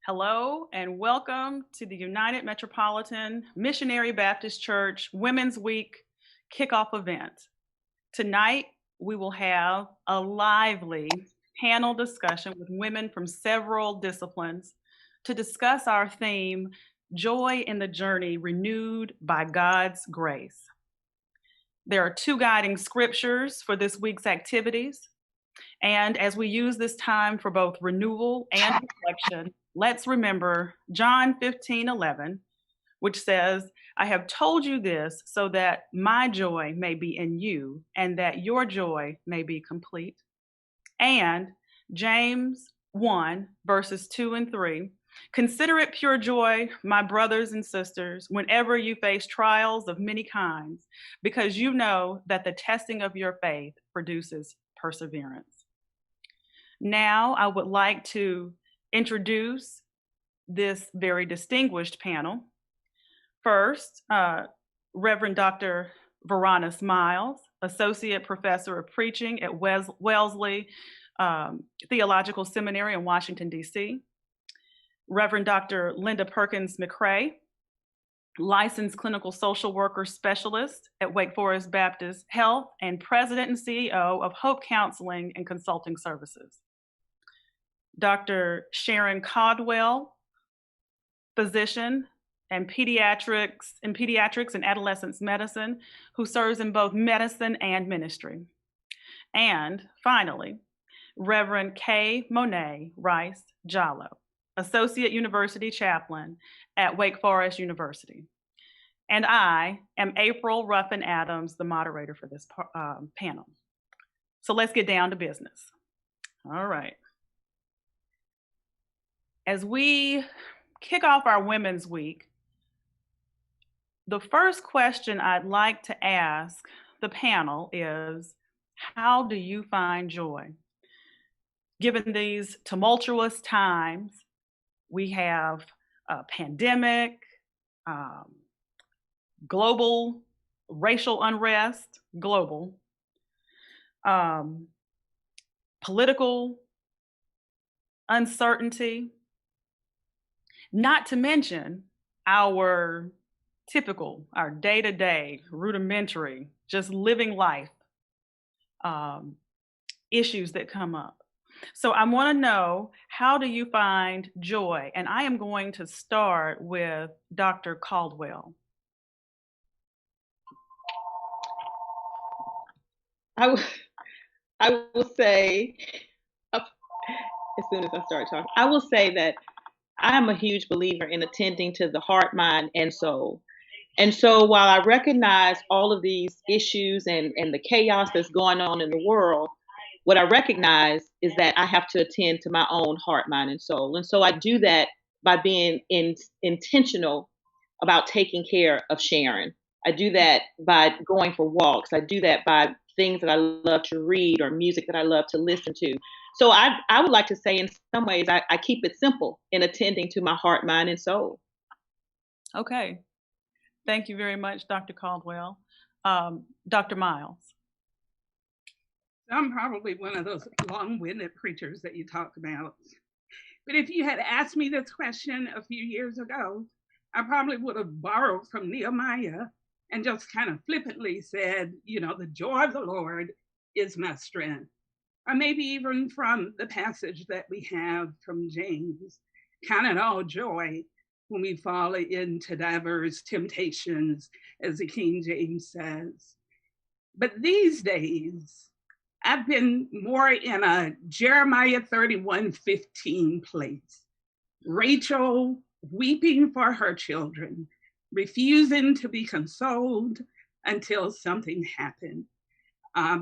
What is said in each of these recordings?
Hello and welcome to the United Metropolitan Missionary Baptist Church Women's Week kickoff event. Tonight, we will have a lively panel discussion with women from several disciplines to discuss our theme, Joy in the Journey Renewed by God's Grace. There are two guiding scriptures for this week's activities. And as we use this time for both renewal and reflection, let's remember John 15:11, which says, I have told you this so that my joy may be in you and that your joy may be complete. And James 1, verses 2 and 3, consider it pure joy, my brothers and sisters, whenever you face trials of many kinds, because you know that the testing of your faith produces perseverance. Now, I would like to introduce this very distinguished panel. First, Reverend Dr. Veronis Miles, Associate Professor of Preaching at Wellesley Theological Seminary in Washington, D.C. Reverend Dr. Linda Perkins McCrae, Licensed Clinical Social Worker Specialist at Wake Forest Baptist Health and President and CEO of Hope Counseling and Consulting Services. Dr. Sharon Caldwell, physician and pediatrics and adolescents medicine, who serves in both medicine and ministry. And finally, Reverend K. Monet Rice Jallo, Associate University Chaplain at Wake Forest University. And I am April Ruffin Adams, the moderator for this panel. So let's get down to business. All right. As we kick off our Women's Week, the first question I'd like to ask the panel is, how do you find joy? Given these tumultuous times, we have a pandemic, global racial unrest, political uncertainty, not to mention our day-to-day, rudimentary, just living life issues that come up. So I want to know, how do you find joy? And I am going to start with Dr. Caldwell. I will say, as soon as I start talking, I will say that I am a huge believer in attending to the heart, mind, and soul. And so while I recognize all of these issues and the chaos that's going on in the world, what I recognize is that I have to attend to my own heart, mind, and soul. And so I do that by being intentional about taking care of Sharon. I do that by going for walks. I do that by things that I love to read or music that I love to listen to. So I would like to say, in some ways, I keep it simple in attending to my heart, mind, and soul. Okay. Thank you very much, Dr. Caldwell. Dr. Miles. I'm probably one of those long-winded preachers that you talked about. But if you had asked me this question a few years ago, I probably would have borrowed from Nehemiah and just kind of flippantly said, the joy of the Lord is my strength. Or maybe even from the passage that we have from James, count it all joy when we fall into diverse temptations, as the King James says. But these days, I've been more in a Jeremiah 31:15 place. Rachel weeping for her children, refusing to be consoled until something happened.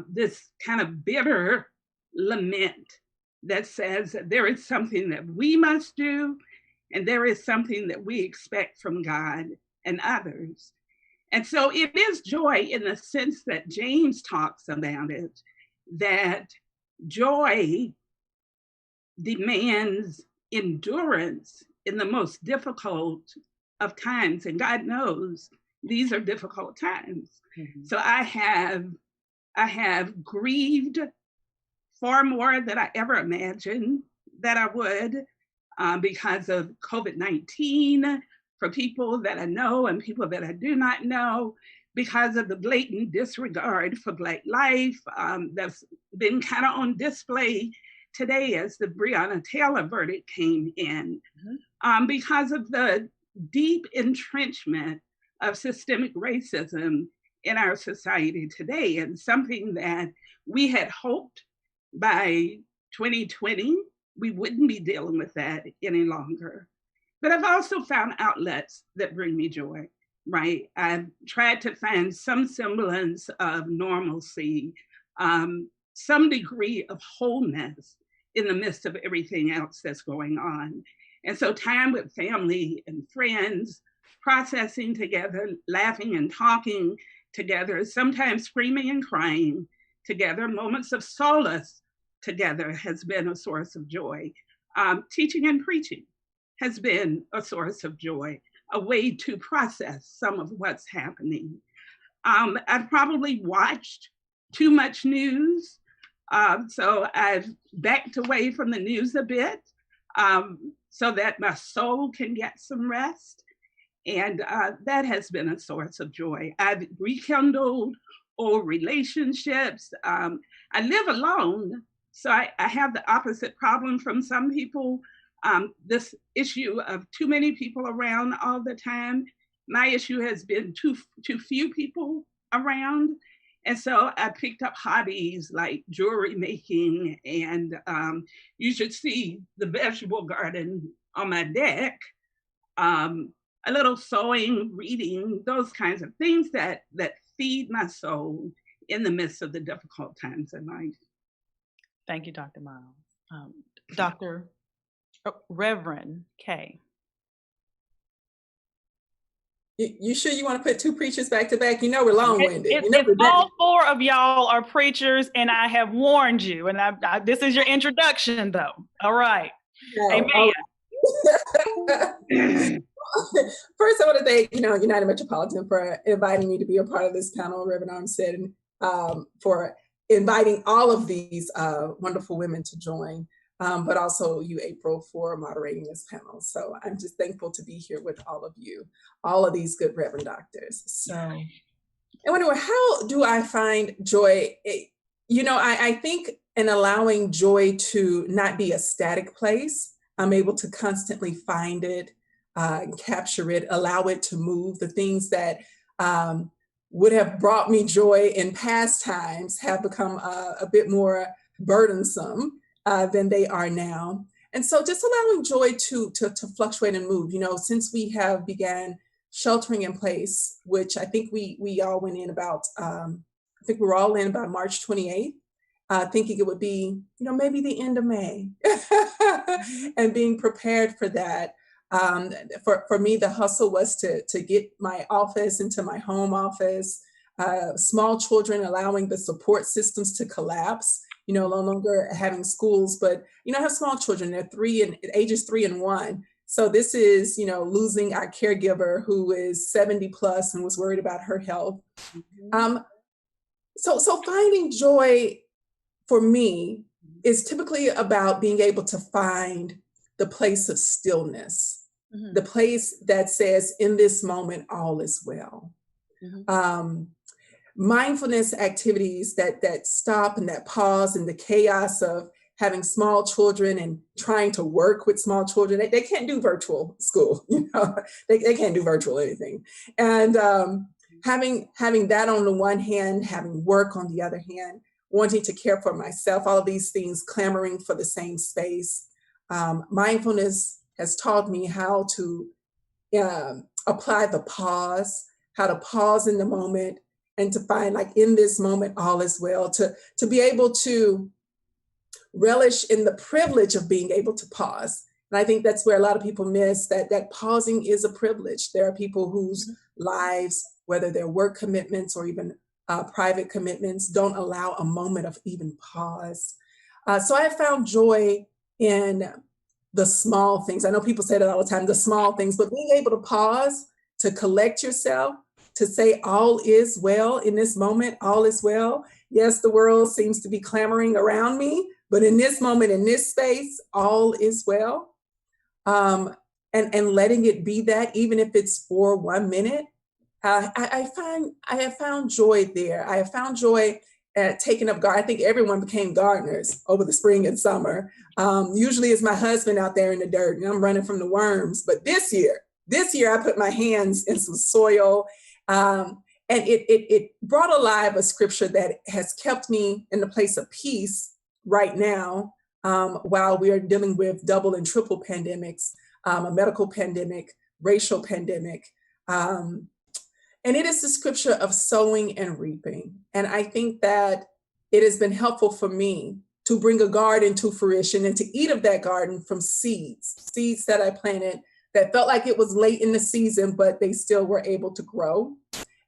This kind of bitter lament that says that there is something that we must do, and there is something that we expect from God and others. And so it is joy in the sense that James talks about it, that joy demands endurance in the most difficult of times. And God knows these are difficult times. Mm-hmm. So I have grieved far more than I ever imagined that I would. because of COVID-19, for people that I know and people that I do not know, because of the blatant disregard for Black life that's been kind of on display today as the Breonna Taylor verdict came in, because of the deep entrenchment of systemic racism in our society today, and something that we had hoped by 2020 we wouldn't be dealing with that any longer. But I've also found outlets that bring me joy, right? I've tried to find some semblance of normalcy, some degree of wholeness in the midst of everything else that's going on. And so time with family and friends, processing together, laughing and talking together, sometimes screaming and crying together, moments of solace together has been a source of joy. Teaching and preaching has been a source of joy, a way to process some of what's happening. I've probably watched too much news, so I've backed away from the news a bit so that my soul can get some rest. And that has been a source of joy. I've rekindled old relationships. I live alone, so I have the opposite problem from some people. This issue of too many people around all the time. My issue has been too few people around. And so I picked up hobbies like jewelry making, and you should see the vegetable garden on my deck, a little sewing, reading, those kinds of things that feed my soul in the midst of the difficult times in life. Thank you, Dr. Miles. Reverend K. You sure you want to put two preachers back to back? You know we're long-winded. All four of y'all are preachers, and I have warned you. And this is your introduction, though. All right. Amen. First, I want to thank United Metropolitan for inviting me to be a part of this panel. Reverend Armstead, for inviting all of these wonderful women to join. But also you, April, for moderating this panel. So I'm just thankful to be here with all of you, all of these good Reverend doctors. So I wonder, how do I find joy? I think in allowing joy to not be a static place, I'm able to constantly find it, capture it, allow it to move. The things that would have brought me joy in past times have become a bit more burdensome than they are now. And so just allowing joy to fluctuate and move. Since we have began sheltering in place, which I think we all went in about, I think we were all in about March 28th, thinking it would be, maybe the end of May, and being prepared for that. For me, the hustle was to get my office into my home office, small children, allowing the support systems to collapse. No longer having schools, but, I have small children. They're ages 3 and 1. So this is, losing our caregiver who is 70 plus and was worried about her health. So finding joy for me is typically about being able to find the place of stillness, the place that says, in this moment, all is well. Mindfulness activities that stop and that pause in the chaos of having small children and trying to work with small children. They can't do virtual school, they can't do virtual anything. And having that on the one hand, having work on the other hand, wanting to care for myself, all of these things clamoring for the same space. Mindfulness has taught me how to apply the pause, how to pause in the moment, and to find, like, in this moment, all is well, to be able to relish in the privilege of being able to pause. And I think that's where a lot of people miss that pausing is a privilege. There are people whose lives, whether they're work commitments or even private commitments, don't allow a moment of even pause. So I found joy in the small things. I know people say that all the time, the small things, but being able to pause, to collect yourself, to say all is well in this moment, all is well. Yes, the world seems to be clamoring around me, but in this moment, in this space, all is well. and letting it be that, even if it's for 1 minute. I have found joy there. I have found joy at taking up garden. I think everyone became gardeners over the spring and summer. Usually it's my husband out there in the dirt and I'm running from the worms. But this year I put my hands in some soil. And it brought alive a scripture that has kept me in the place of peace right now, while we are dealing with double and triple pandemics, a medical pandemic, racial pandemic. And it is the scripture of sowing and reaping. And I think that it has been helpful for me to bring a garden to fruition and to eat of that garden from seeds that I planted that felt like it was late in the season, but they still were able to grow.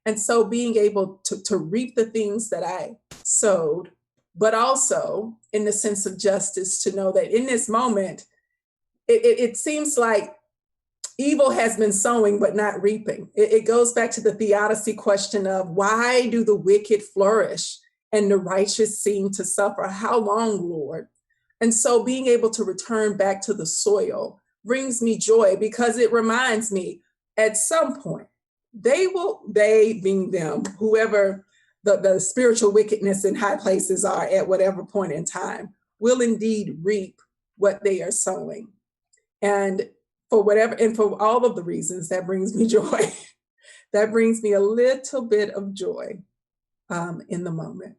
And so being able to reap the things that I sowed, but also in the sense of justice, to know that in this moment, it seems like evil has been sowing, but not reaping. It goes back to the theodicy question of why do the wicked flourish and the righteous seem to suffer? How long, Lord? And so being able to return back to the soil brings me joy, because it reminds me at some point, they being them, whoever the spiritual wickedness in high places are at whatever point in time, will indeed reap what they are sowing. And for all of the reasons, that brings me joy. That brings me a little bit of joy in the moment.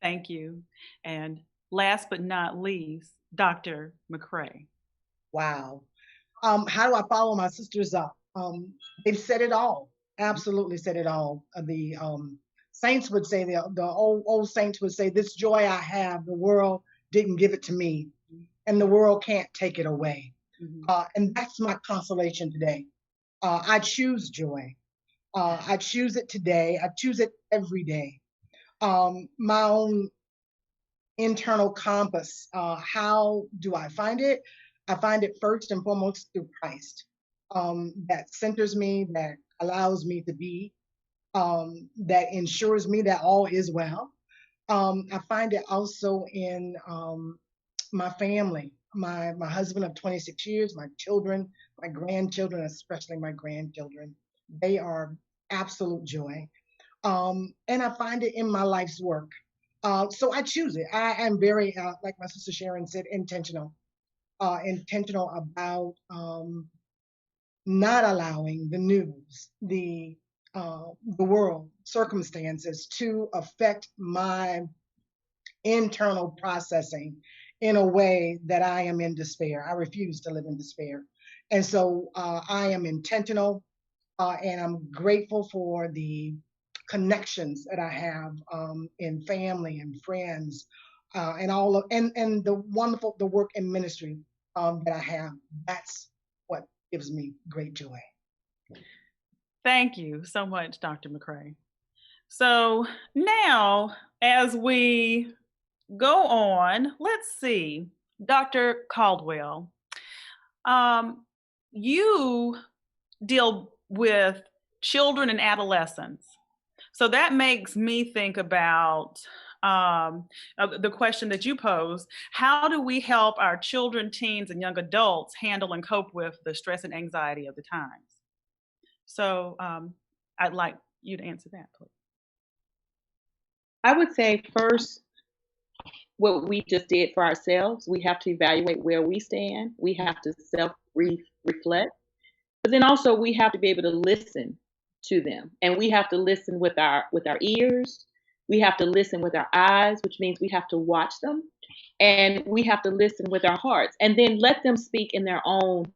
Thank you. And last but not least, Dr. McCray. Wow. How do I follow my sisters up? They've said it all. Absolutely said it all. The saints would say, the old saints would say, this joy I have, the world didn't give it to me, and the world can't take it away. Mm-hmm. And that's my consolation today. I choose joy. I choose it today. I choose it every day. My own internal compass. How do I find it? I find it first and foremost through Christ. That centers me, that allows me to be, that ensures me that all is well. I find it also in my family, my husband of 26 years, my children, my grandchildren, especially my grandchildren. They are absolute joy. And I find it in my life's work. So I choose it. I am very, like my sister Sharon said, intentional about not allowing the news, the world, circumstances to affect my internal processing in a way that I am in despair. I refuse to live in despair. And so I am intentional, and I'm grateful for the connections that I have in family and friends, and all of and the work in ministry that I have. That's what gives me great joy. Thank you so much, Dr. McCray. So now, as we go on, let's see, Dr. Caldwell, you deal with children and adolescents. So that makes me think about the question that you posed: how do we help our children, teens, and young adults handle and cope with the stress and anxiety of the times? So I'd like you to answer that, please. I would say first, what we just did for ourselves, we have to evaluate where we stand. We have to self-reflect. But then also we have to be able to listen to them. And we have to listen with our ears. We have to listen with our eyes, which means we have to watch them. And we have to listen with our hearts, and then let them speak in their own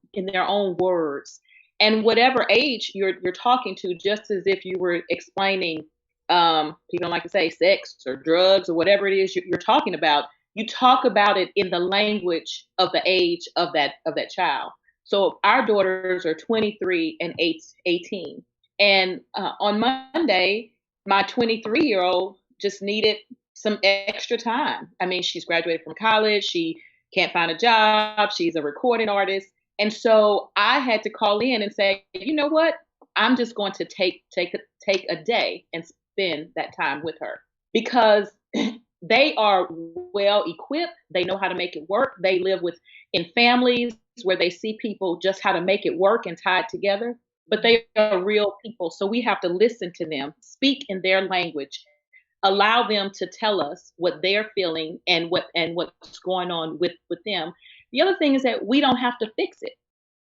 words. And whatever age you're talking to, just as if you were explaining, people don't like to say sex or drugs or whatever it is you're talking about, you talk about it in the language of the age of that child. So our daughters are 23 and 18. And on Monday, my 23-year-old just needed some extra time. I mean, she's graduated from college. She can't find a job. She's a recording artist. And so I had to call in and say, you know what? I'm just going to take a day and spend that time with her, because they are well equipped. They know how to make it work. They live in families where they see people just how to make it work and tie it together, but they are real people. So we have to listen to them, speak in their language, allow them to tell us what they're feeling and what's going on with them. The other thing is that we don't have to fix it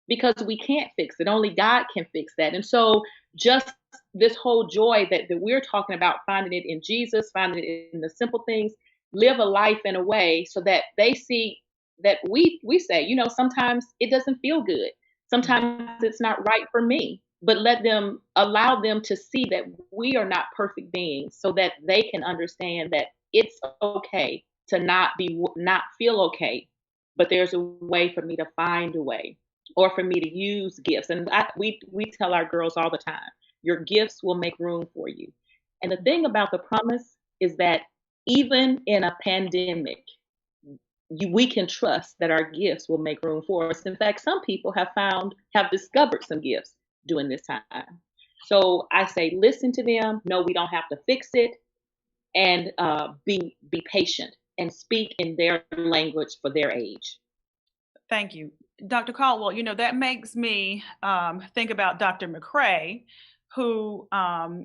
because we can't fix it. Only God can fix that. And so just this whole joy that we're talking about, finding it in Jesus, finding it in the simple things, live a life in a way so that they see that we say, you know, sometimes it doesn't feel good. Sometimes it's not right for me, but allow them to see that we are not perfect beings so that they can understand that it's okay to not feel okay, but there's a way for me to find a way or for me to use gifts. And we tell our girls all the time, your gifts will make room for you. And the thing about the promise is that even in a pandemic, we can trust that our gifts will make room for us. In fact, some people have discovered some gifts during this time. So I say, listen to them. No, we don't have to fix it, and be patient and speak in their language for their age. Thank you, Dr. Caldwell. You know, that makes me think about Dr. McCrae, who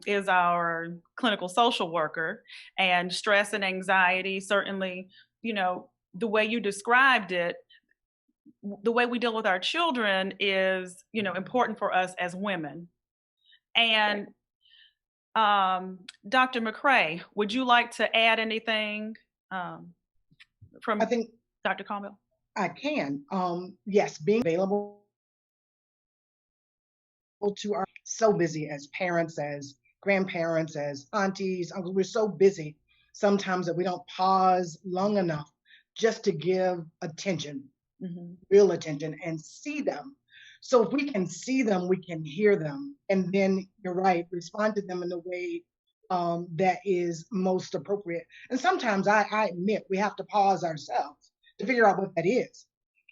is our clinical social worker, and stress and anxiety, certainly, you know, the way you described it, the way we deal with our children is, you know, important for us as women. And Dr. McCrae, would you like to add anything from I think Dr. Caldwell? I can. Yes, being available to our so busy as parents, as grandparents, as aunties, uncles. We're so busy sometimes that we don't pause long enough just to give attention, real attention, and see them. So if we can see them, we can hear them. And then you're right, respond to them in the way that is most appropriate. And sometimes I admit we have to pause ourselves to figure out what that is.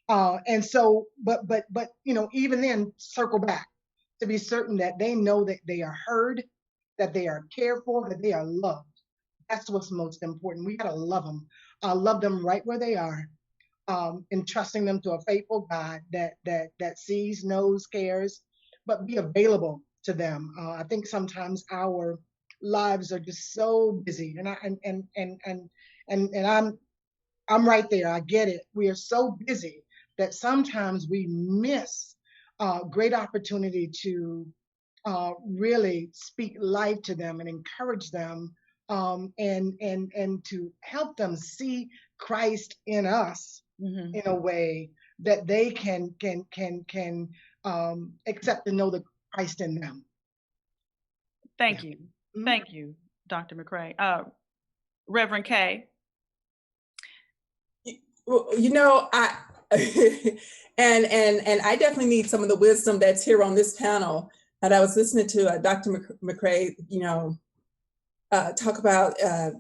And so, but you know, even then, circle back to be certain that they know that they are heard, that they are cared for, that they are loved. That's what's most important. We gotta love them right where they are, entrusting them to a faithful God that sees, knows, cares, but be available to them. I think sometimes our lives are just so busy, and I'm right there. I get it. We are so busy that sometimes we miss great opportunity to really speak life to them and encourage them, and to help them see Christ in us in a way that they can accept and know the Christ in them. Thank you. Thank you, Dr. McCrae. Reverend Kay. You know, I and I definitely need some of the wisdom that's here on this panel. And I was listening to Dr. McCrae, you know, talk about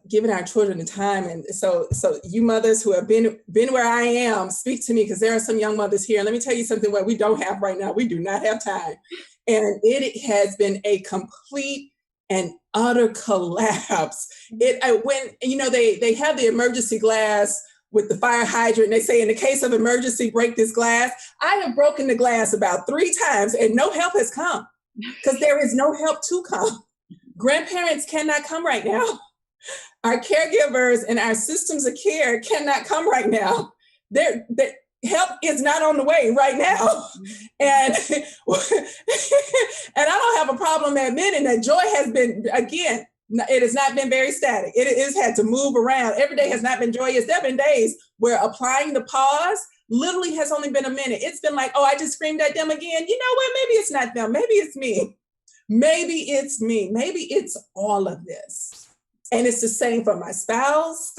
giving our children the time. And so you mothers who have been where I am, speak to me, because there are some young mothers here. And let me tell you something what we don't have right now. We do not have time. And it has been a complete and utter collapse. When, you know, they have the emergency glass with the fire hydrant, and they say, in the case of emergency, break this glass. I have broken the glass about 3 times and no help has come, because there is no help to come. Grandparents cannot come right now. Our caregivers and our systems of care cannot come right now. The help is not on the way right now. And, and I don't have a problem admitting that joy has been, again, it has not been very static. It has had to move around. Every day has not been joyous. There have been days where applying the pause literally has only been a minute. It's been like, oh, I just screamed at them again. You know what? Maybe it's not them. Maybe it's me. Maybe it's me. Maybe it's all of this. And it's the same for my spouse,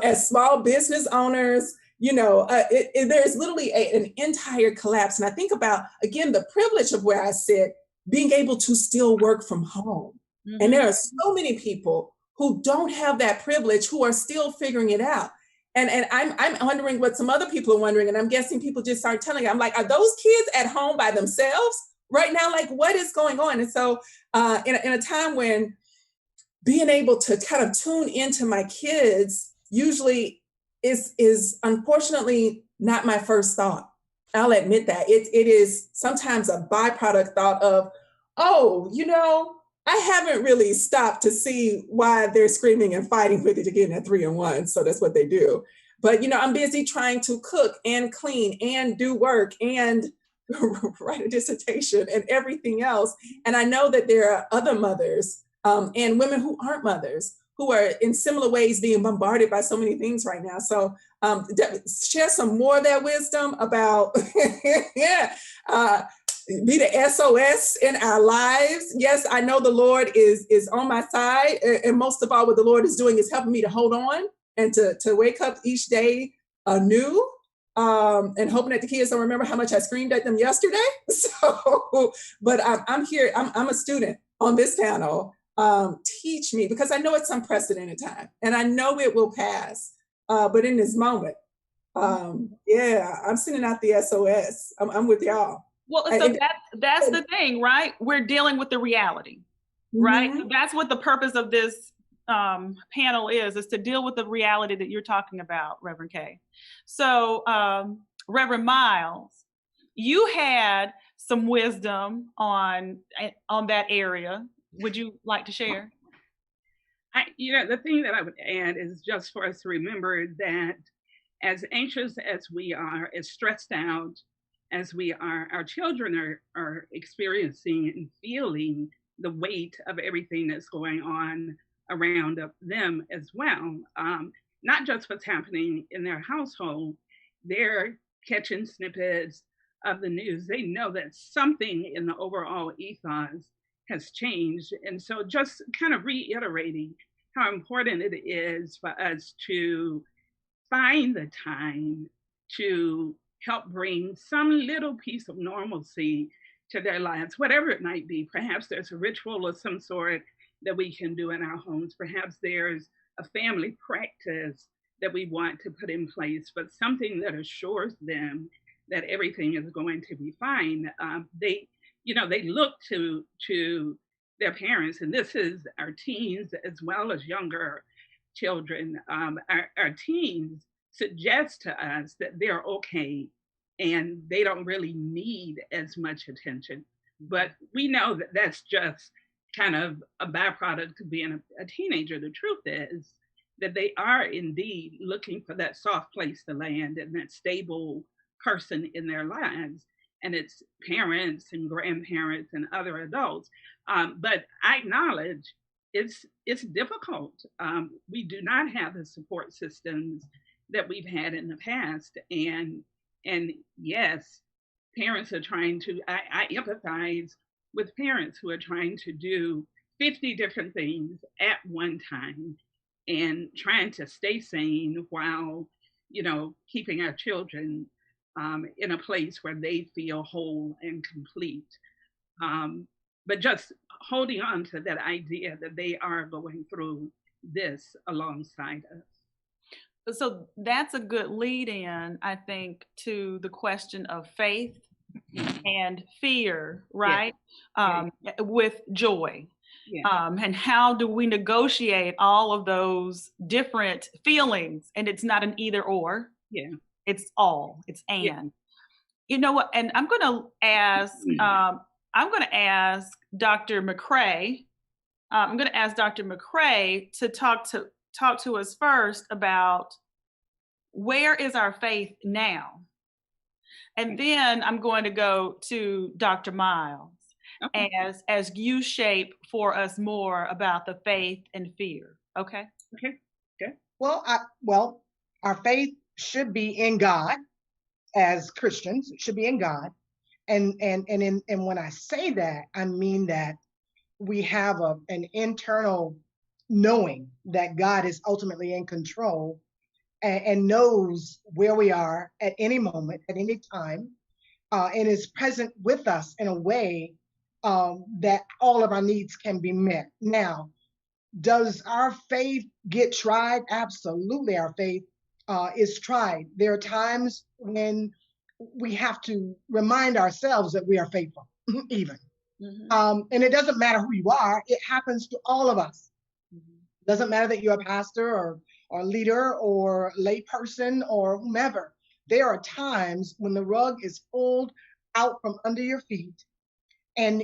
as small business owners. You know, there's literally an entire collapse. And I think about, again, the privilege of where I sit, being able to still work from home. And there are so many people who don't have that privilege, who are still figuring it out. And I'm wondering what some other people are wondering. And I'm guessing people just start telling me, I'm like, are those kids at home by themselves right now? Like, what is going on? And so in a time when being able to kind of tune into my kids usually is unfortunately not my first thought. I'll admit that it is sometimes a byproduct thought of, oh, I haven't really stopped to see why they're screaming and fighting with it again at 3 and 1. So that's what they do. But I'm busy trying to cook and clean and do work and write a dissertation and everything else. And I know that there are other mothers and women who aren't mothers who are in similar ways being bombarded by so many things right now. So share some more of that wisdom about be the SOS in our lives. Yes, I know the Lord is on my side. And most of all, what the Lord is doing is helping me to hold on and to wake up each day anew. And hoping that the kids don't remember how much I screamed at them yesterday. So, but I'm here. I'm a student on this panel. Teach me, because I know it's unprecedented time and I know it will pass. But in this moment, I'm sending out the SOS. I'm with y'all. Well, so that's the thing, right? We're dealing with the reality, right? Mm-hmm. So that's what the purpose of this panel is to deal with the reality that you're talking about, Reverend Kay. So, Reverend Miles, you had some wisdom on that area. Would you like to share? The thing that I would add is just for us to remember that as anxious as we are, as stressed out as we are, our children are experiencing and feeling the weight of everything that's going on around them as well. Not just what's happening in their household, they're catching snippets of the news. They know that something in the overall ethos has changed. And so just kind of reiterating how important it is for us to find the time to help bring some little piece of normalcy to their lives, whatever it might be. Perhaps there's a ritual of some sort that we can do in our homes. Perhaps there's a family practice that we want to put in place, but something that assures them that everything is going to be fine. They look to their parents, and this is our teens as well as younger children. Our teens suggest to us that they're okay and they don't really need as much attention. But we know that that's just kind of a byproduct of being a teenager. The truth is that they are indeed looking for that soft place to land and that stable person in their lives. And it's parents and grandparents and other adults. But I acknowledge it's difficult. We do not have the support systems that we've had in the past. And yes, parents are trying to, I empathize with parents who are trying to do 50 different things at one time and trying to stay sane while, keeping our children in a place where they feel whole and complete. But just holding on to that idea that they are going through this alongside us. So that's a good lead in, I think, to the question of faith and fear, right? Yeah. With joy. Yeah. And how do we negotiate all of those different feelings? And it's not an either or. Yeah. It's all. It's and. Yeah. You know what? And I'm going to ask. I'm going to ask Dr. McCray. I'm going to ask Dr. McCray to talk to us first about where is our faith now, and then I'm going to go to Dr. Miles as you shape for us more about the faith and fear. Okay. Well, our faith should be in God. As Christians, it should be in God. And when I say that, I mean that we have an internal knowing that God is ultimately in control and knows where we are at any moment, at any time, and is present with us in a way that all of our needs can be met. Now, does our faith get tried? Absolutely, our faith is tried. There are times when we have to remind ourselves that we are faithful, even. Mm-hmm. And it doesn't matter who you are. It happens to all of us. Mm-hmm. Doesn't matter that you're a pastor or leader or lay person or whomever. there are times when the rug is pulled out from under your feet, and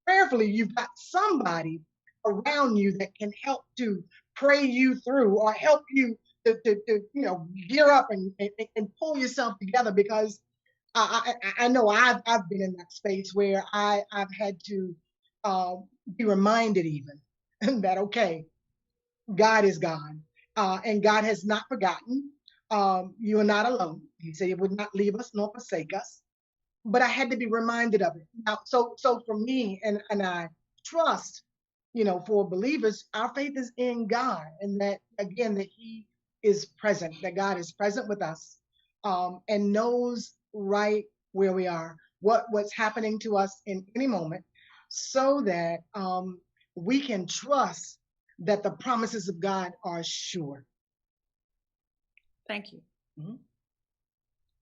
prayerfully, you've got somebody around you that can help to pray you through, or help you to gear up and pull yourself together. Because I know I've been in that space where I've had to be reminded even that, okay, God is God, and God has not forgotten. You are not alone. He said he would not leave us nor forsake us. But I had to be reminded of it. Now, so for me, and I trust, for believers, our faith is in God, and that, again, that He is present, that God is present with us, and knows right where we are, what's happening to us in any moment, so that we can trust that the promises of God are sure. Thank you. Mm-hmm.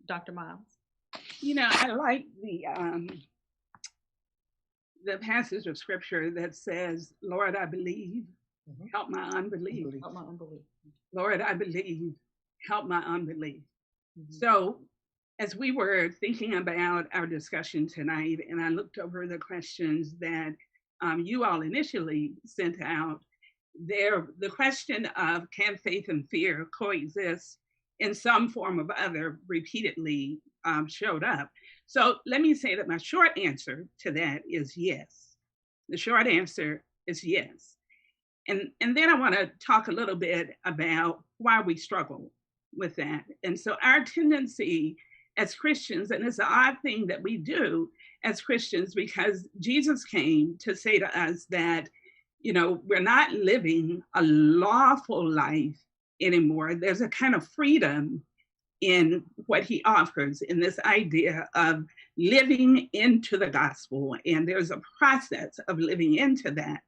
Dr. Miles. I like the passage of scripture that says, Lord, I believe, help my unbelief. Help my unbelief. Lord, I believe, help my unbelief. So as we were thinking about our discussion tonight, and I looked over the questions that you all initially sent out, the question of can faith and fear coexist in some form or other repeatedly showed up. So let me say that my short answer to that is yes. The short answer is yes. And then I want to talk a little bit about why we struggle with that. And so our tendency as Christians, and it's an odd thing that we do as Christians, because Jesus came to say to us that, we're not living a lawful life anymore. There's a kind of freedom in what he offers, in this idea of living into the gospel. And there's a process of living into that.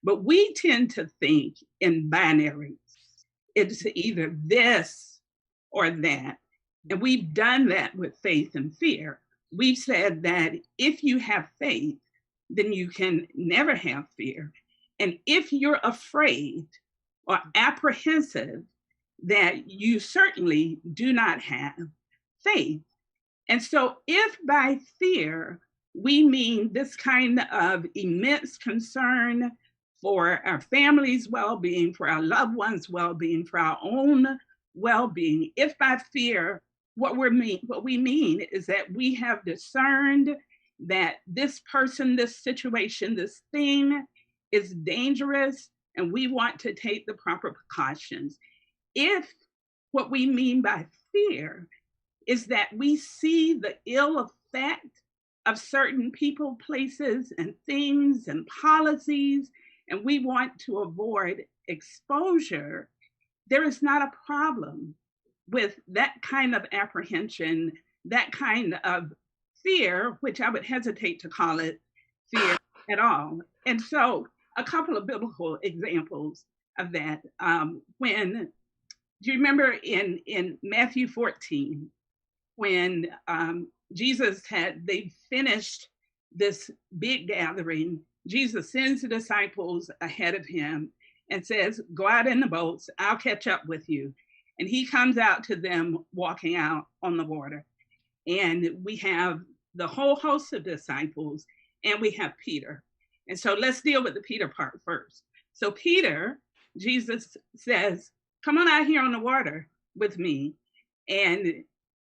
But we tend to think in binaries. It's either this or that. And we've done that with faith and fear. We've said that if you have faith, then you can never have fear. And if you're afraid or apprehensive, that you certainly do not have faith. And so if by fear, we mean this kind of immense concern for our family's well-being, for our loved ones' well-being, for our own well-being, if by fear, what we mean is that we have discerned that this person, this situation, this thing is dangerous, and we want to take the proper precautions. If what we mean by fear is that we see the ill effect of certain people, places, and things and policies, and we want to avoid exposure, there is not a problem with that kind of apprehension, that kind of fear, which I would hesitate to call it fear at all. And so a couple of biblical examples of that. Do you remember in Matthew 14, when Jesus they finished this big gathering, Jesus sends the disciples ahead of him and says, go out in the boats, I'll catch up with you. And he comes out to them walking out on the water. And we have the whole host of disciples, and we have Peter. And so let's deal with the Peter part first. So Peter, Jesus says, come on out here on the water with me. And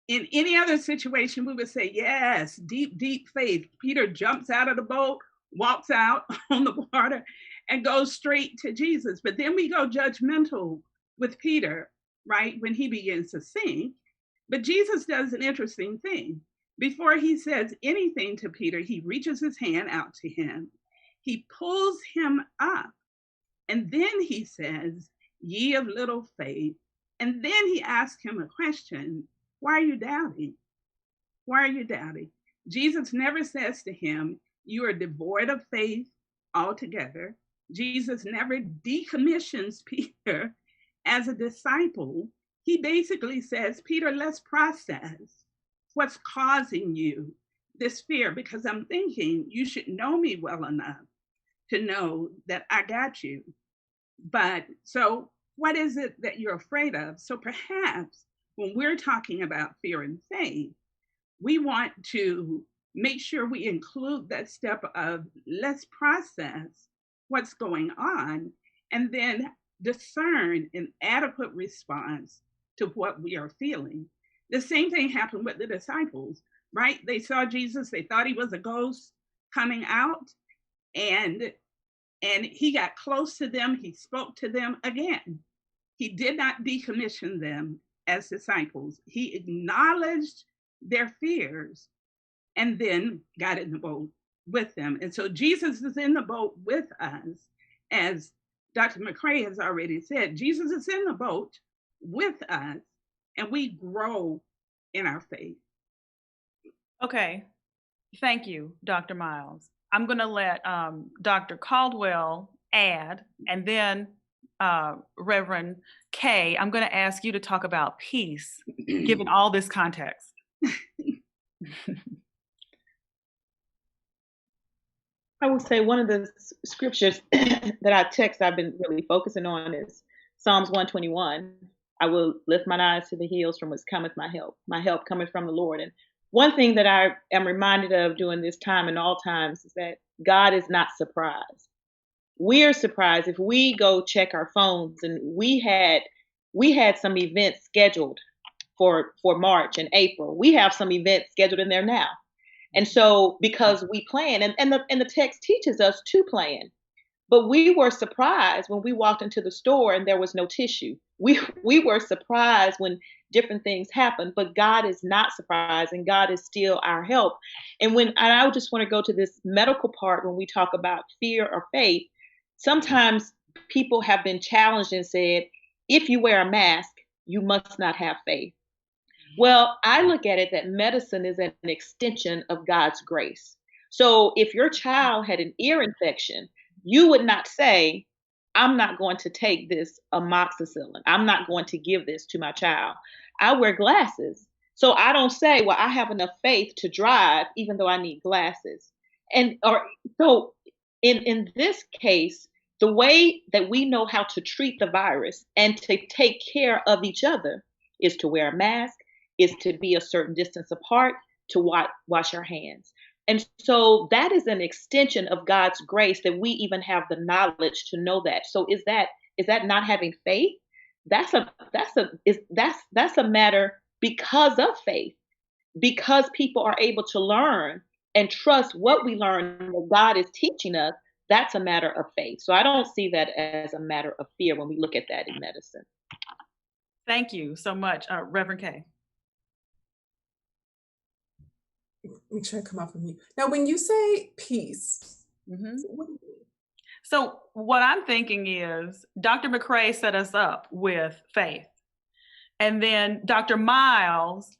in any other situation, we would say, yes, deep, deep faith. Peter jumps out of the boat, walks out on the water, and goes straight to Jesus. But then we go judgmental with Peter, right, when he begins to sink. But Jesus does an interesting thing. Before he says anything to Peter, he reaches his hand out to him. He pulls him up. And then he says, ye of little faith. And then he asks him a question. Why are you doubting? Why are you doubting? Jesus never says to him, you are devoid of faith altogether. Jesus never decommissions Peter as a disciple. He basically says, Peter, let's process what's causing you this fear, because I'm thinking you should know me well enough to know that I got you. But so what is it that you're afraid of? So perhaps when we're talking about fear and faith, we want to make sure we include that step of let's process what's going on and then discern an adequate response to what we are feeling. The same thing happened with the disciples, right? They saw Jesus, they thought he was a ghost coming out, and he got close to them, he spoke to them again. He did not decommission them as disciples. He acknowledged their fears and then got in the boat with them. And so Jesus is in the boat with us. As Dr. McCrae has already said, Jesus is in the boat with us, and we grow in our faith. Okay, thank you, Dr. Miles. I'm going to let Dr. Caldwell add, and then Reverend Kay, I'm going to ask you to talk about peace, given all this context. I would say one of the scriptures that I've been really focusing on is Psalms 121. I will lift mine eyes to the hills from whence cometh my help. My help cometh from the Lord. And one thing that I am reminded of during this time and all times is that God is not surprised. We're surprised if we go check our phones, and we had some events scheduled for March and April. We have some events scheduled in there now. And so because we plan, and the text teaches us to plan, but we were surprised when we walked into the store and there was no tissue. We were surprised when different things happened, but God is not surprised, and God is still our help. And I just want to go to this medical part when we talk about fear or faith. Sometimes people have been challenged and said, if you wear a mask, you must not have faith. Well, I look at it that medicine is an extension of God's grace. So if your child had an ear infection, you would not say, I'm not going to take this amoxicillin. I'm not going to give this to my child. I wear glasses. So I don't say, well, I have enough faith to drive, even though I need glasses. So in this case, the way that we know how to treat the virus and to take care of each other is to wear a mask, is to be a certain distance apart, to wash our hands. And so that is an extension of God's grace, that we even have the knowledge to know that. So is that not having faith? That's a matter because of faith, because people are able to learn and trust what we learn, what God is teaching us. That's a matter of faith. So I don't see that as a matter of fear when we look at that in medicine. Thank you so much, Reverend Kay. Make sure I come off of mute. Now, when you say peace, Mm-hmm. what do you mean? So what I'm thinking is Dr. McCrae set us up with faith. And then Dr. Miles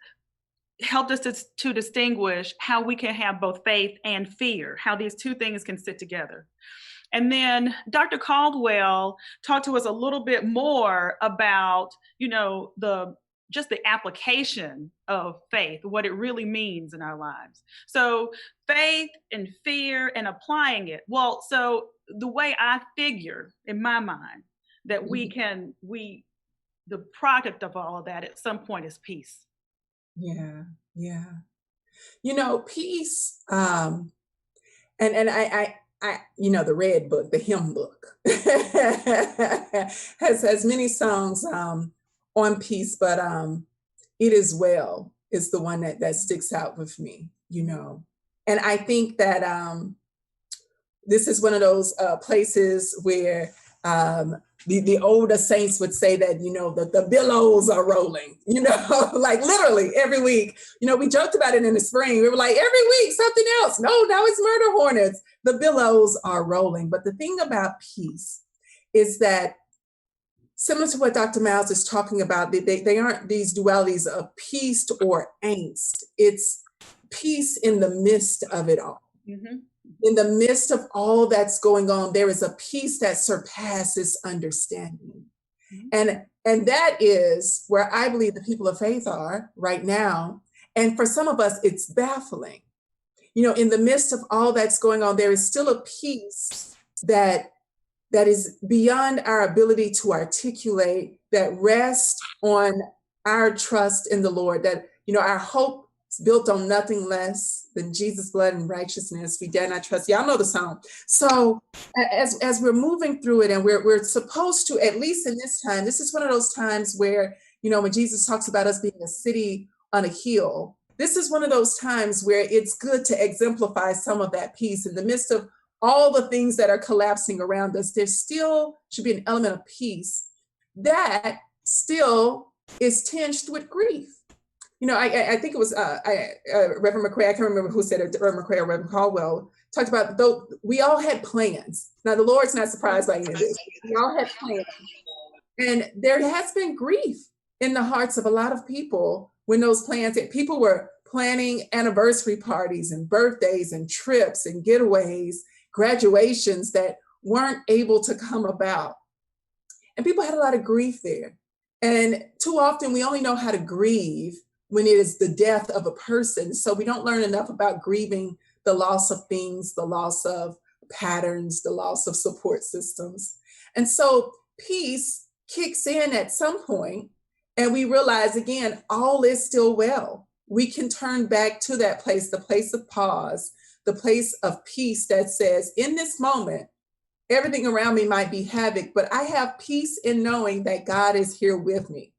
helped us to distinguish how we can have both faith and fear, how these two things can sit together. And then Dr. Caldwell talked to us a little bit more about, just the application of faith, what it really means in our lives. So faith and fear and applying it. Well, so the way I figure in my mind that the product of all of that at some point is peace. Yeah. Peace, and I the red book, the hymn book, has many songs on peace, but It Is Well is the one that sticks out with me, And I think that this is one of those places where the older saints would say that, the billows are rolling, like literally every week. We joked about it in the spring. We were like, every week, something else. No, now it's murder hornets. The billows are rolling. But the thing about peace is that, similar to what Dr. Miles is talking about, they aren't these dualities of peace or angst. It's peace in the midst of it all. Mm-hmm. In the midst of all that's going on, there is a peace that surpasses understanding. Mm-hmm. And that is where I believe the people of faith are right now. And for some of us, it's baffling. In the midst of all that's going on, there is still a peace that that is beyond our ability to articulate, that rest on our trust in the Lord, that, our hope is built on nothing less than Jesus' blood and righteousness. We dare not trust. Y'all know the song. So as we're moving through it, and we're supposed to, at least in this time, this is one of those times where, when Jesus talks about us being a city on a hill, this is one of those times where it's good to exemplify some of that peace in the midst of all the things that are collapsing around us. There still should be an element of peace that still is tinged with grief. I think it was Reverend McCray, I can't remember who said it, Reverend McCray or Reverend Caldwell, talked about, though we all had plans. Now, the Lord's not surprised by any of this. We all had plans. And there has been grief in the hearts of a lot of people when those plans, people were planning anniversary parties and birthdays and trips and getaways, graduations that weren't able to come about. And people had a lot of grief there. And too often we only know how to grieve when it is the death of a person. So we don't learn enough about grieving the loss of things, the loss of patterns, the loss of support systems. And so peace kicks in at some point, and we realize, again, all is still well. We can turn back to that place, the place of pause, the place of peace that says, in this moment, everything around me might be havoc, but I have peace in knowing that God is here with me,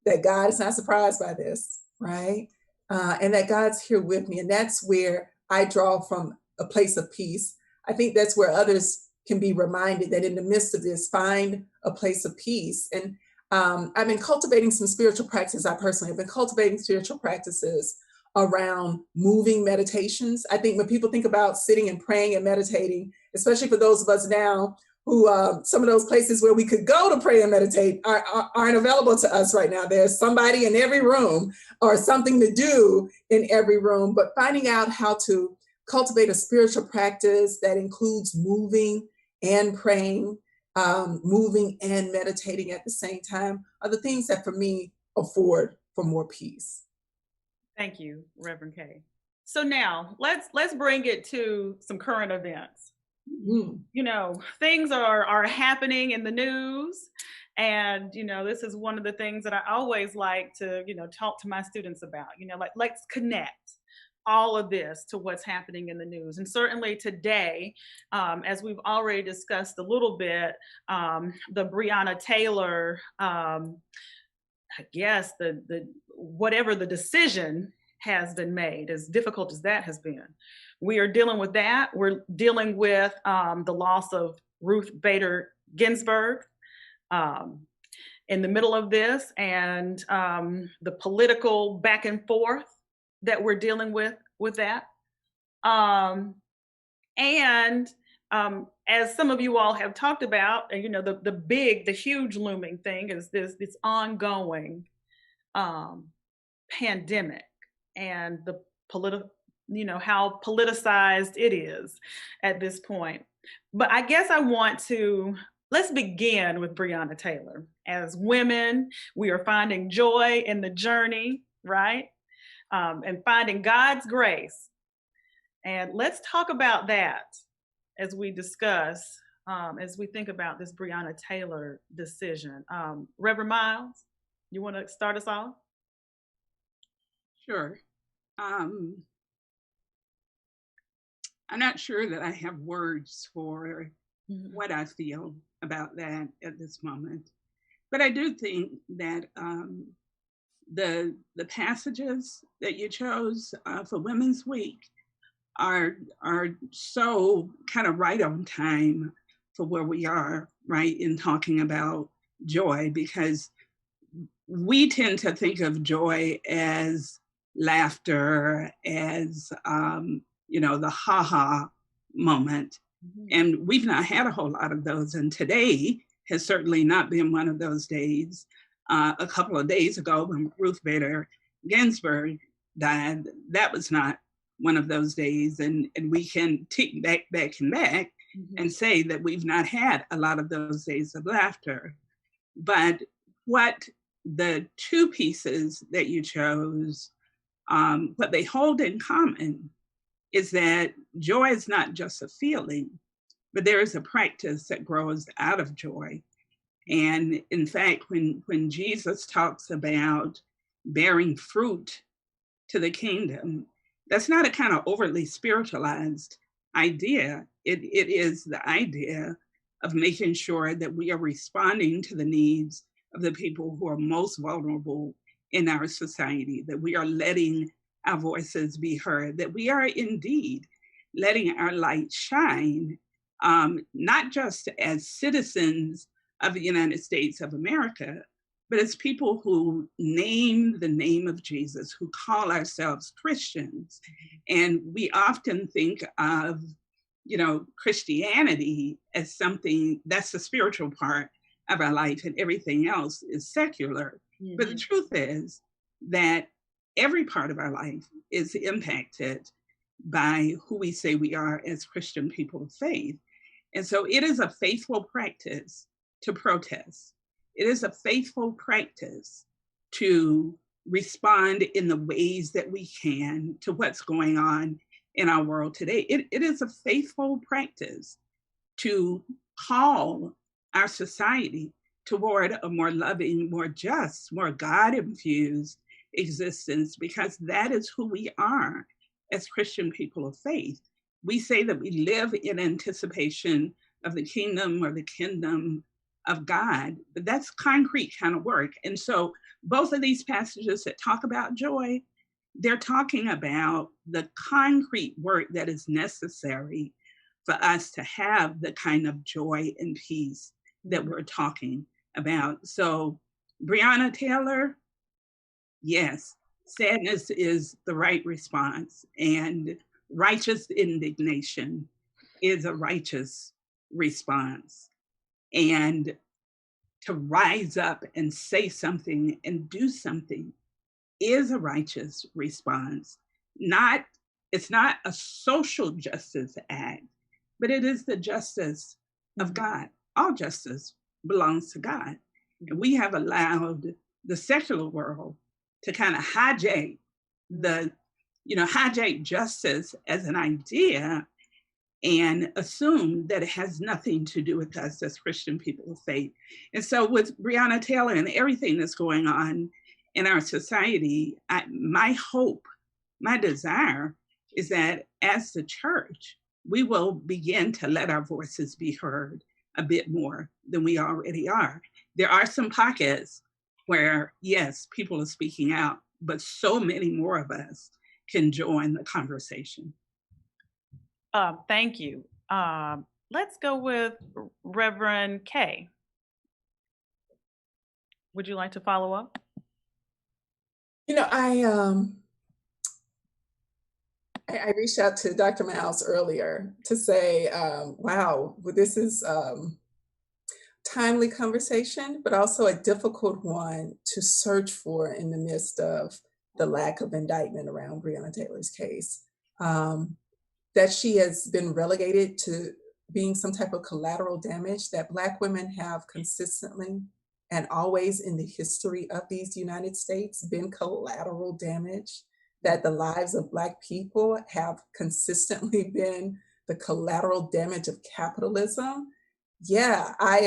that God is not surprised by this, right? And that God's here with me. And that's where I draw from a place of peace. I think that's where others can be reminded that in the midst of this, find a place of peace. And I've been cultivating some spiritual practices. I personally have been cultivating spiritual practices around moving meditations. I think when people think about sitting and praying and meditating, especially for those of us now who some of those places where we could go to pray and meditate aren't available to us right now. There's somebody in every room or something to do in every room, but finding out how to cultivate a spiritual practice that includes moving and praying, moving and meditating at the same time are the things that for me afford for more peace. Thank you, Reverend Kay. So now let's bring it to some current events. Mm-hmm. Things are happening in the news, and this is one of the things that I always like to talk to my students about. Let's connect all of this to what's happening in the news. And certainly today, as we've already discussed a little bit, the Breonna Taylor, I guess the whatever the decision has been made, as difficult as that has been, we are dealing with that. We're dealing with the loss of Ruth Bader Ginsburg in the middle of this, and the political back and forth that we're dealing with that. And as some of you all have talked about, the huge looming thing is this ongoing pandemic and the how politicized it is at this point. But I guess let's begin with Breonna Taylor. As women, we are finding joy in the journey, right? And finding God's grace. And let's talk about that as we discuss, as we think about this Breonna Taylor decision. Reverend Miles, you want to start us off? Sure. I'm not sure that I have words for what I feel about that at this moment, but I do think that the passages that you chose for Women's Week are so kind of right on time for where we are, right, in talking about joy, because we tend to think of joy as laughter, as the ha-ha moment. Mm-hmm. And we've not had a whole lot of those. And today has certainly not been one of those days. A couple of days ago, when Ruth Bader Ginsburg died, that was not one of those days. And we can tick back mm-hmm. and say that we've not had a lot of those days of laughter. But what the two pieces that you chose, what they hold in common is that joy is not just a feeling, but there is a practice that grows out of joy. And in fact, when Jesus talks about bearing fruit to the kingdom, that's not a kind of overly spiritualized idea. It is the idea of making sure that we are responding to the needs of the people who are most vulnerable in our society, that we are letting our voices be heard, that we are indeed letting our light shine, not just as citizens of the United States of America, but as people who name the name of Jesus, who call ourselves Christians. And we often think of, Christianity as something that's the spiritual part of our life and everything else is secular. Mm-hmm. But the truth is that every part of our life is impacted by who we say we are as Christian people of faith. And so it is a faithful practice to protest. It is a faithful practice to respond in the ways that we can to what's going on in our world today. It is a faithful practice to call our society toward a more loving, more just, more God-infused existence, because that is who we are as Christian people of faith. We say that we live in anticipation of the kingdom or the kingdom of God, but that's concrete kind of work. And so both of these passages that talk about joy, they're talking about the concrete work that is necessary for us to have the kind of joy and peace that we're talking about. So Breonna Taylor, yes, sadness is the right response, and righteous indignation is a righteous response. And to rise up and say something and do something is a righteous response. It's not a social justice act, but it is the justice of God. All justice belongs to God. And we have allowed the secular world to kind of hijack hijack justice as an idea and assume that it has nothing to do with us as Christian people of faith. And so with Breonna Taylor and everything that's going on in our society, my hope, my desire is that as the church, we will begin to let our voices be heard a bit more than we already are. There are some pockets where, yes, people are speaking out, but so many more of us can join the conversation. Thank you. Let's go with Reverend Kay. Would you like to follow up? I reached out to Dr. Miles earlier to say, wow, this is timely conversation, but also a difficult one to search for in the midst of the lack of indictment around Breonna Taylor's case. That she has been relegated to being some type of collateral damage, that Black women have consistently and always in the history of these United States been collateral damage, that the lives of Black people have consistently been the collateral damage of capitalism. Yeah, I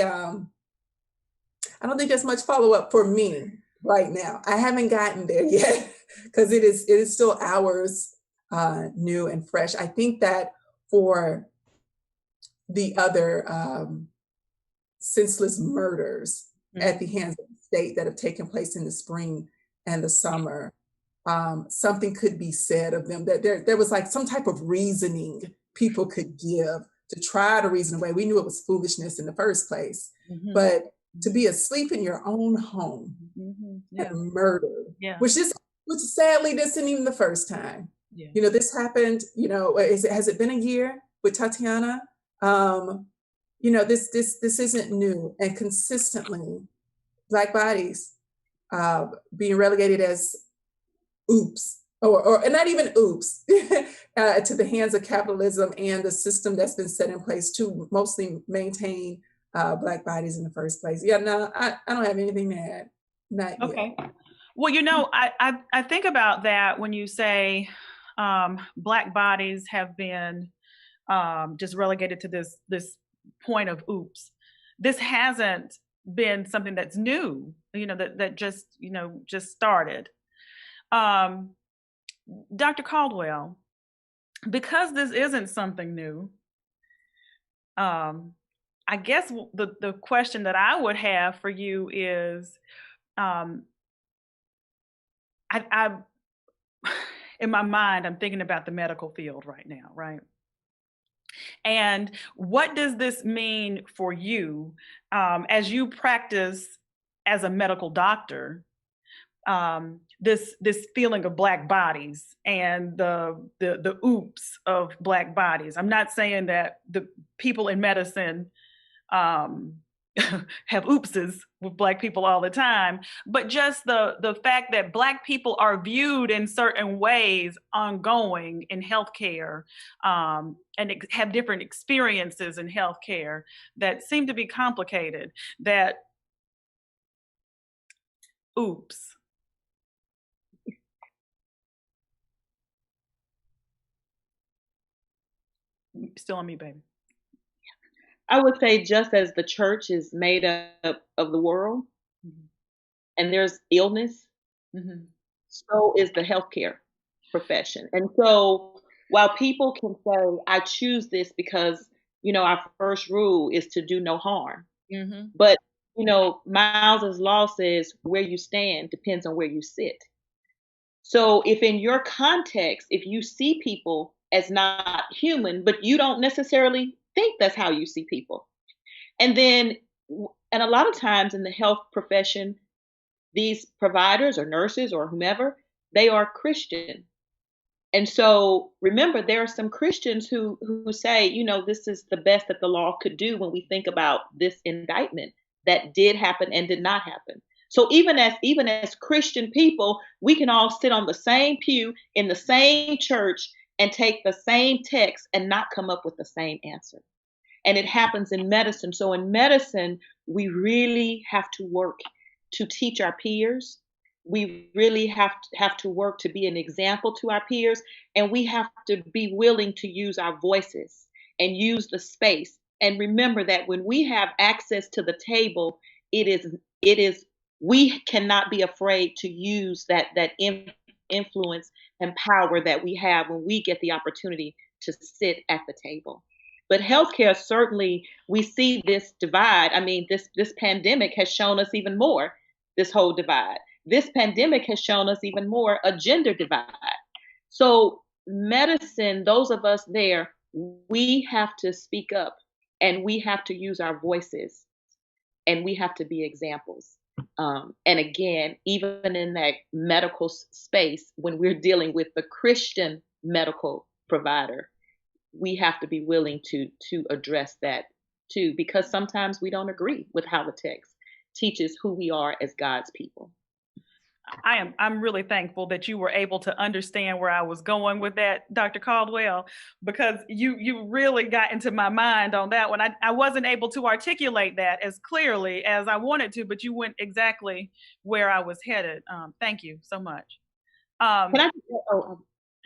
don't think there's much follow-up for me right now. I haven't gotten there yet because it is still hours new and fresh. I think that for the other senseless murders at the hands of the state that have taken place in the spring and the summer, something could be said of them, that there was like some type of reasoning people could give to try to reason away. We knew it was foolishness in the first place, but to be asleep in your own home and murdered, which sadly, this isn't even the first time. Yeah. This happened, has it been a year with Tatiana? This isn't new, and consistently Black bodies being relegated as oops, or not even oops, to the hands of capitalism and the system that's been set in place to mostly maintain Black bodies in the first place. Yeah, no, I don't have anything to add. Not okay. yet. Well, I think about that when you say Black bodies have been just relegated to this point of oops. This hasn't been something that's new, that just started. Dr. Caldwell, because this isn't something new, I guess the question that I would have for you is, I in my mind, I'm thinking about the medical field right now, right? And what does this mean for you as you practice as a medical doctor? This feeling of Black bodies and the oops of Black bodies. I'm not saying that the people in medicine have oopses with Black people all the time, but just the fact that Black people are viewed in certain ways ongoing in healthcare, and have different experiences in healthcare that seem to be complicated. That oops. Still on me, baby. I would say just as the church is made up of the world, Mhm. and there's illness, Mhm. so is the healthcare profession. And so while people can say, I choose this because, our first rule is to do no harm. Mhm. But, Miles's law says where you stand depends on where you sit. So if in your context, if you see people as not human, but you don't necessarily think that's how you see people. And then, and a lot of times in the health profession, these providers or nurses or whomever, they are Christian. And so remember, there are some Christians who say, this is the best that the law could do when we think about this indictment that did happen and did not happen. So even as Christian people, we can all sit on the same pew in the same church and take the same text and not come up with the same answer. And it happens in medicine. So in medicine, we really have to work to teach our peers. We really have to work to be an example to our peers, and we have to be willing to use our voices and use the space. And remember that when we have access to the table, it is we cannot be afraid to use that influence and power that we have when we get the opportunity to sit at the table. But healthcare, certainly, we see this divide. I mean, this pandemic has shown us even more this whole divide. This pandemic has shown us even more a gender divide. So, medicine, those of us there, we have to speak up and we have to use our voices and we have to be examples. And again, even in that medical space, when we're dealing with the Christian medical provider, we have to be willing to address that too, because sometimes we don't agree with how the text teaches who we are as God's people. I'm really thankful that you were able to understand where I was going with that, Dr. Caldwell, because you really got into my mind on that one. I wasn't able to articulate that as clearly as I wanted to, but you went exactly where I was headed. Thank you so much. Can I?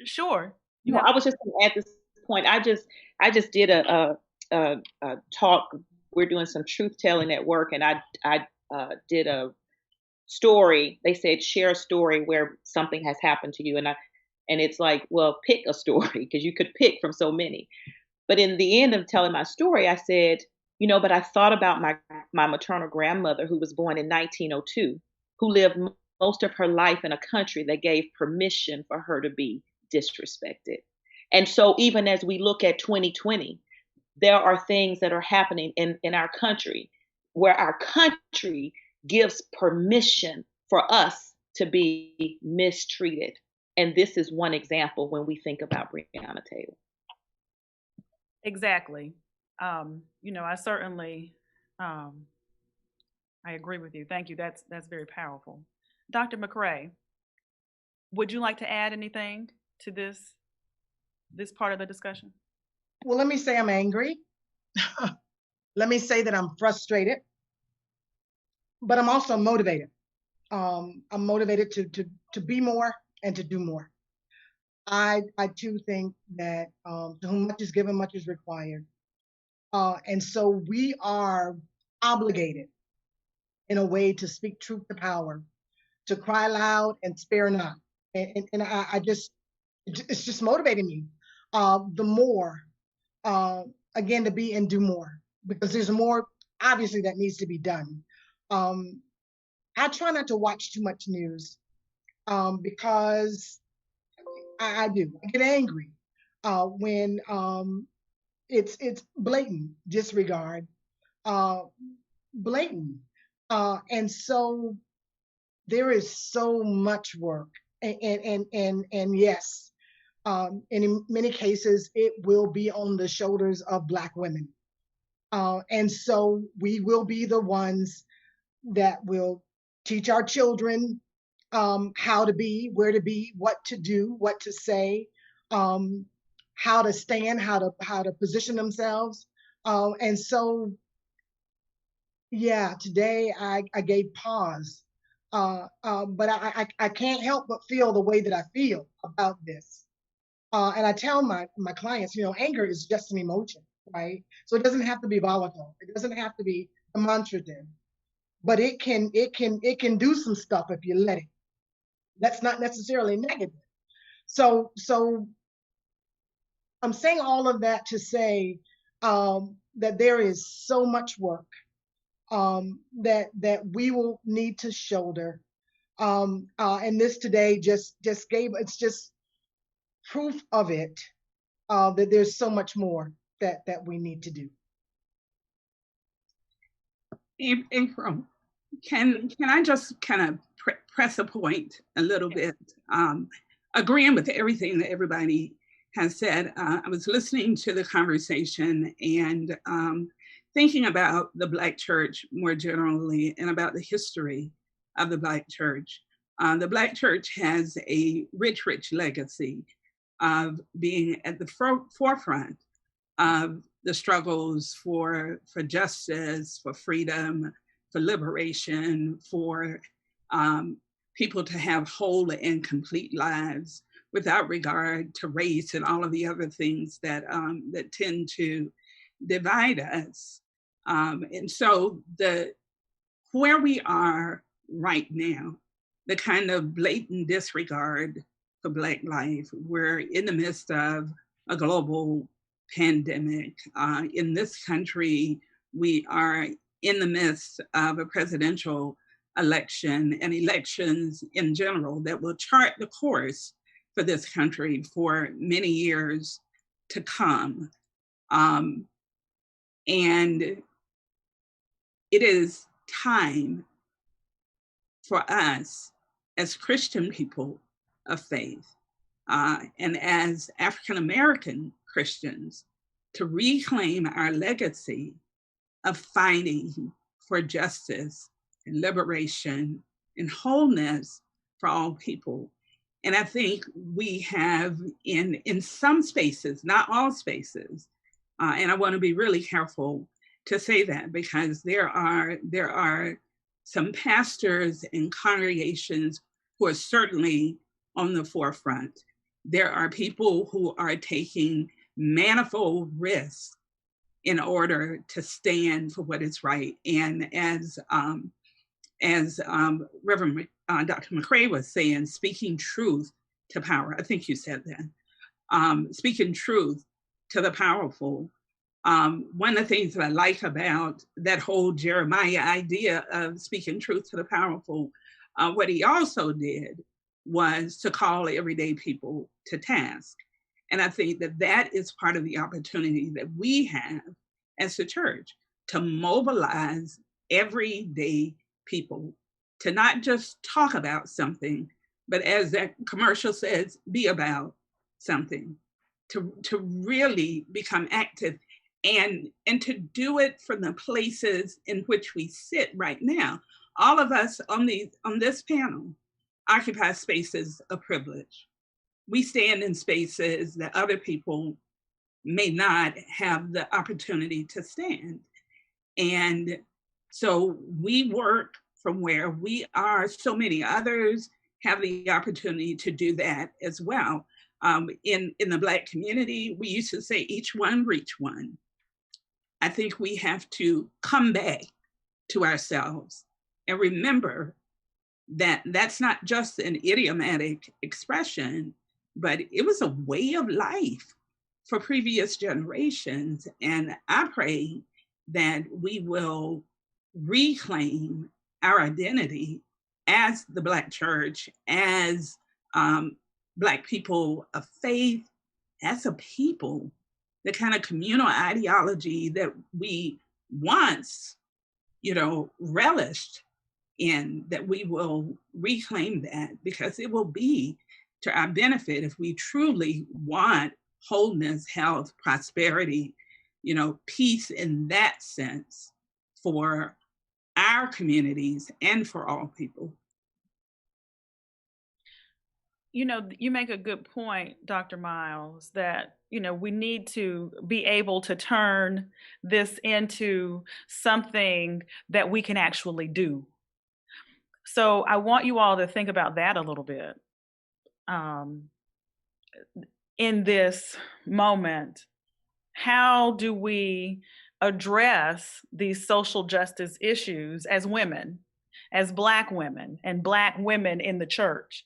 Sure. No, I was just going to add this point. I just did a talk. We're doing some truth telling at work, and I did a story. They said share a story where something has happened to you, and it's like, well, pick a story because you could pick from so many. But in the end of telling my story, I said, but I thought about my maternal grandmother who was born in 1902, who lived most of her life in a country that gave permission for her to be disrespected. And so even as we look at 2020, there are things that are happening in our country where our country gives permission for us to be mistreated. And this is one example when we think about Breonna Taylor. Exactly. I certainly, I agree with you. Thank you. That's very powerful. Dr. McRae, would you like to add anything to this part of the discussion? Well, let me say I'm angry. Let me say that I'm frustrated, but I'm also motivated. I'm motivated to be more and to do more. I too think that to whom much is given, much is required. And so we are obligated in a way to speak truth to power, to cry loud and spare not. And I just, it's just motivating me the more, again, to be and do more, because there's more obviously that needs to be done. I try not to watch too much news because I do. I get angry when it's blatant disregard, uh, blatant, and so there is so much work, and yes, and in many cases it will be on the shoulders of Black women, and so we will be the ones that will teach our children how to be, where to be, what to do, what to say, how to stand, how to position themselves. And so, yeah, today I gave pause, but I can't help but feel the way that I feel about this. And I tell my clients, you know, anger is just an emotion, right? So it doesn't have to be volatile. It doesn't have to be demonstrative, but it can do some stuff if you let it. That's not necessarily negative. So I'm saying all of that to say that there is so much work that we will need to shoulder. And this today just gave, it's just proof of it, that there's so much more that we need to do. April, can I just kind of press a point a little bit? Agreeing with everything that everybody has said, I was listening to the conversation and thinking about the Black church more generally and about the history of the Black church. The Black church has a rich, rich legacy of being at the forefront of the struggles for justice, for freedom, for liberation, for people to have whole and complete lives without regard to race and all of the other things that that tend to divide us. And so where we are right now, the kind of blatant disregard for Black life, we're in the midst of a global pandemic. In this country, we are in the midst of a presidential election and elections in general that will chart the course for this country for many years to come. And it is time for us as Christian people of faith and as African American Christians to reclaim our legacy of fighting for justice and liberation and wholeness for all people. And I think we have in some spaces, not all spaces, and I want to be really careful to say that because there are some pastors and congregations who are certainly on the forefront. There are people who are taking manifold risks in order to stand for what is right. And as Reverend Dr. McCrae was saying, speaking truth to power. I think you said that. Speaking truth to the powerful. One of the things that I like about that whole Jeremiah idea of speaking truth to the powerful, what he also did was to call everyday people to task. And I think that that is part of the opportunity that we have as a church to mobilize everyday people to not just talk about something, but as that commercial says, be about something, to really become active and to do it from the places in which we sit right now. All of us on this panel occupy spaces of privilege. We stand in spaces that other people may not have the opportunity to stand. And so we work from where we are. So many others have the opportunity to do that as well. In the Black community, we used to say each one reach one. I think we have to come back to ourselves and remember that that's not just an idiomatic expression, but it was a way of life for previous generations. And I pray that we will reclaim our identity as the Black church, as Black people of faith, as a people, the kind of communal ideology that we once, relished in, that we will reclaim that, because it will be to our benefit if we truly want wholeness, health, prosperity, peace in that sense for our communities and for all people. You make a good point, Dr. Miles, that, we need to be able to turn this into something that we can actually do. So I want you all to think about that a little bit. In this moment, how do we address these social justice issues as women, as Black women, and Black women in the church?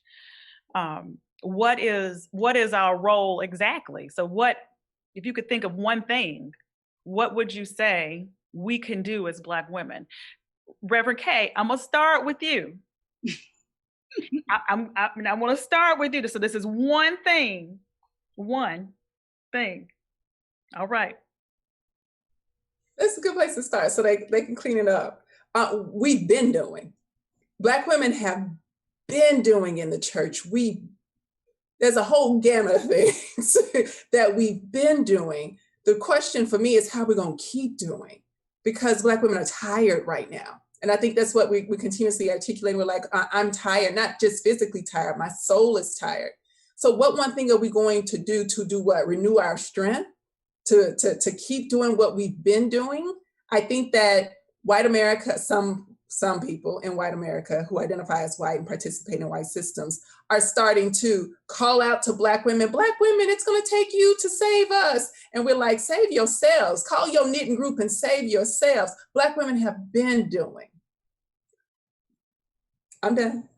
What is our role exactly? So what, if you could think of one thing, what would you say we can do as Black women? Reverend Kay, I'm gonna start with you. I want to start with you. So this is one thing. All right. That's a good place to start so they can clean it up. We've been doing. Black women have been doing in the church. There's a whole gamut of things that we've been doing. The question for me is how we're going to keep doing, because Black women are tired right now. And I think that's what we continuously articulate. We're like, I'm tired, not just physically tired, my soul is tired. So what one thing are we going to do what? Renew our strength to keep doing what we've been doing? I think that white America, some people in white America who identify as white and participate in white systems are starting to call out to Black women, it's gonna take you to save us. And we're like, save yourselves, call your knitting group and save yourselves. Black women have been doing. I'm done.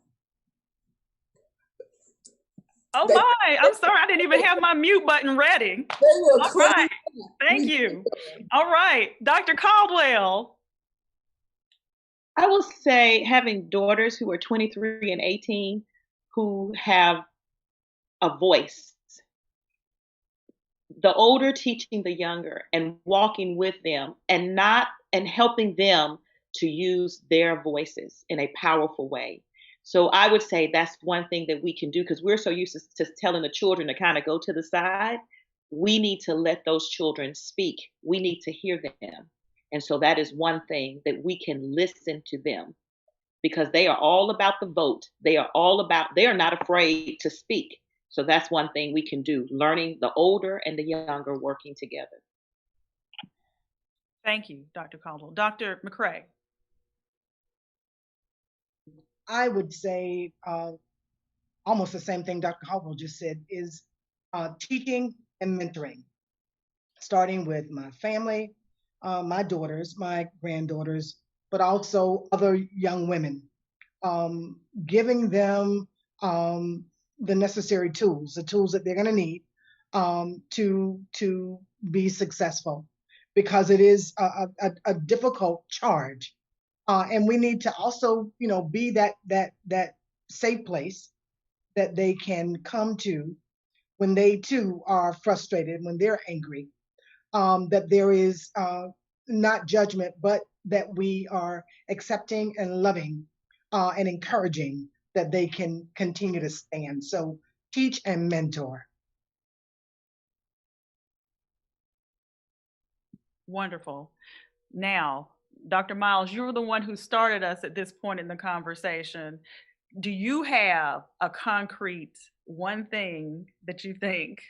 Oh my, I'm sorry, I didn't even have my mute button ready. All right, thank you. All right, Dr. Caldwell. I will say, having daughters who are 23 and 18 who have a voice, the older teaching the younger and walking with them and helping them to use their voices in a powerful way. So I would say that's one thing that we can do, because we're so used to telling the children to kind of go to the side. We need to let those children speak. We need to hear them. And so that is one thing, that we can listen to them, because they are all about the vote. They are not afraid to speak. So that's one thing we can do, learning the older and the younger working together. Thank you, Dr. Caldwell. Dr. McCrae. I would say almost the same thing Dr. Caldwell just said, is teaching and mentoring, starting with my family, my daughters, my granddaughters, but also other young women, giving them the necessary tools, the tools that they're going to need to be successful, because it is a difficult charge. And we need to also, be that safe place that they can come to when they too are frustrated, when they're angry, that there is not judgment, but that we are accepting and loving and encouraging, that they can continue to stand. So teach and mentor. Wonderful. Now, Dr. Miles, you're the one who started us at this point in the conversation. Do you have a concrete one thing that you think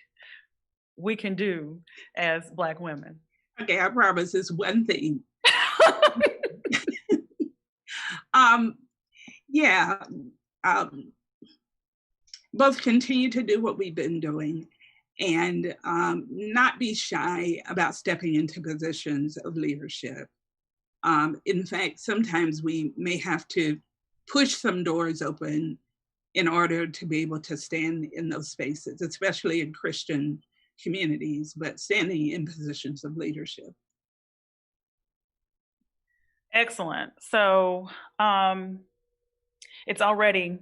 we can do as Black women? Okay, I promise it's one thing. both continue to do what we've been doing and not be shy about stepping into positions of leadership. In fact, sometimes we may have to push some doors open in order to be able to stand in those spaces, especially in Christian communities, but standing in positions of leadership. Excellent. So it's already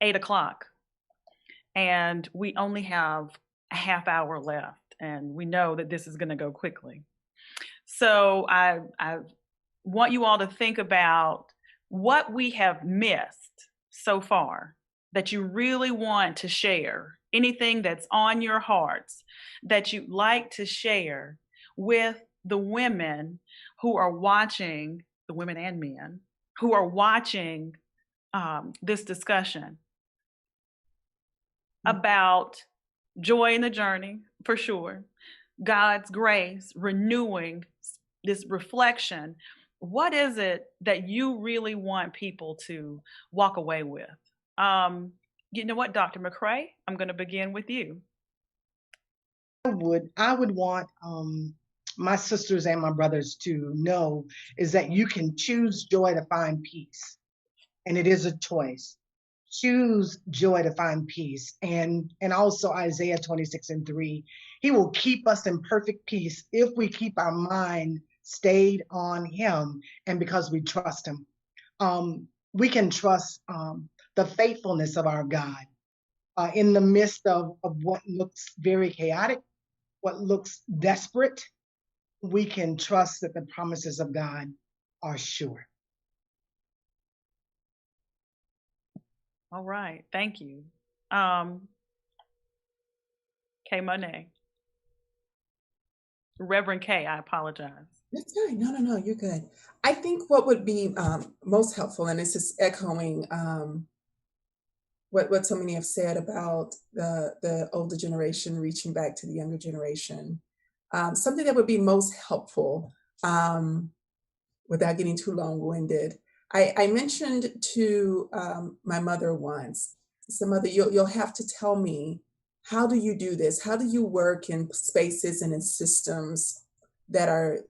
8 o'clock and we only have a half hour left, and we know that this is going to go quickly. So I want you all to think about what we have missed so far that you really want to share, anything that's on your hearts that you'd like to share with the women who are watching, the women and men who are watching this discussion about joy in the journey, for sure, God's grace, renewing this reflection. What is it that you really want people to walk away with? You know what, Dr. McCrae, I'm going to begin with you. I would want my sisters and my brothers to know is that you can choose joy to find peace, and it is a choice. Choose joy to find peace, and also Isaiah 26:3. He will keep us in perfect peace if we keep our mind stayed on Him, and because we trust Him. We can trust the faithfulness of our God in the midst of what looks very chaotic, what looks desperate. We can trust that the promises of God are sure. All right, thank you. Kay Monet. Reverend Kay, I apologize. That's fine. No, you're good. I think what would be most helpful, and this is echoing what so many have said about the older generation reaching back to the younger generation. Something that would be most helpful, without getting too long-winded. I mentioned to my mother once, I said, Mother, you'll have to tell me, how do you do this? How do you work in spaces and in systems that are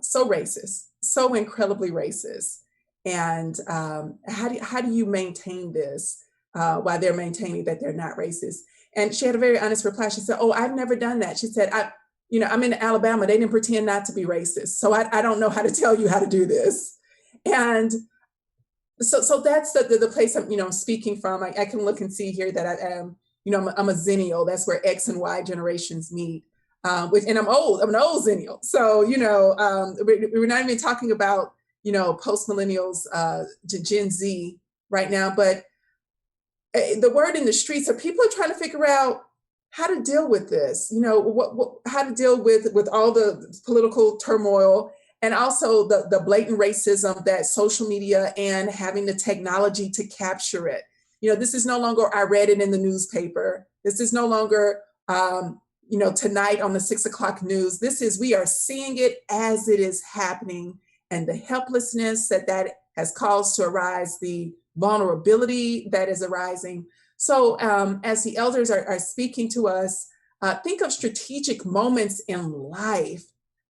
so racist, so incredibly racist? And how do you maintain this while they're maintaining that they're not racist? And she had a very honest reply. She said, oh, I've never done that. She said, I'm in Alabama. They didn't pretend not to be racist. So I don't know how to tell you how to do this. And so that's the place I'm speaking from. I can look and see here that I am, I'm a Zennial. That's where X and Y generations meet. And I'm old. I'm an old Zennial. So we're not even talking about post millennials, Gen Z right now. But the word in the streets are people are trying to figure out how to deal with this. How to deal with all the political turmoil. And also the blatant racism that social media and having the technology to capture it. This is no longer, I read it in the newspaper. This is no longer, tonight on the 6 o'clock news. We are seeing it as it is happening, and the helplessness that has caused to arise, the vulnerability that is arising. So as the elders are speaking to us, think of strategic moments in life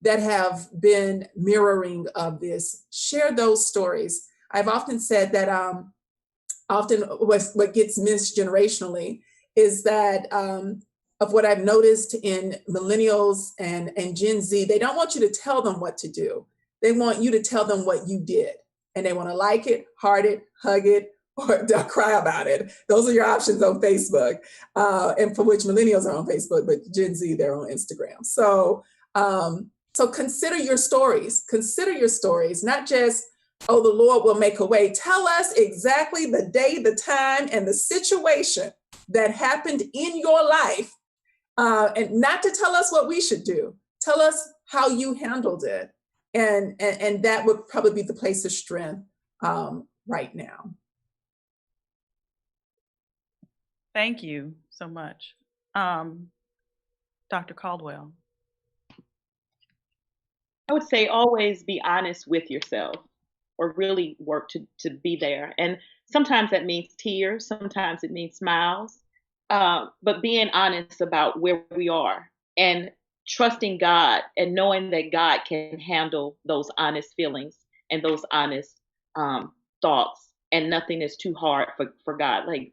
that have been mirroring of this. Share those stories. I've often said that often what gets missed generationally is that of what I've noticed in millennials and Gen Z, they don't want you to tell them what to do. They want you to tell them what you did. And they want to like it, heart it, hug it, or cry about it. Those are your options on Facebook. And for which millennials are on Facebook, but Gen Z, they're on Instagram. So consider your stories. Consider your stories, not just, oh, the Lord will make a way. Tell us exactly the day, the time, and the situation that happened in your life. And not to tell us what we should do. Tell us how you handled it. And that would probably be the place of strength right now. Thank you so much. Dr. Caldwell. I would say always be honest with yourself, or really work to be there. And sometimes that means tears, sometimes it means smiles, but being honest about where we are and trusting God and knowing that God can handle those honest feelings and those honest thoughts, and nothing is too hard for God. Like,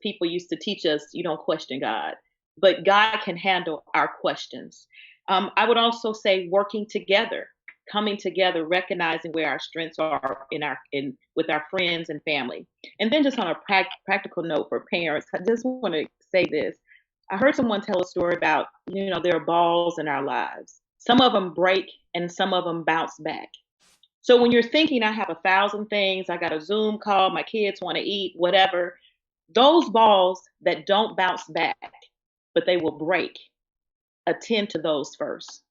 people used to teach us, you don't question God, but God can handle our questions. I would also say working together, coming together, recognizing where our strengths are in with our friends and family. And then just on a practical note for parents, I just want to say this. I heard someone tell a story about, there are balls in our lives. Some of them break and some of them bounce back. So when you're thinking, I have 1,000 things, I got a Zoom call, my kids want to eat, whatever, those balls that don't bounce back, but they will break, attend to those first.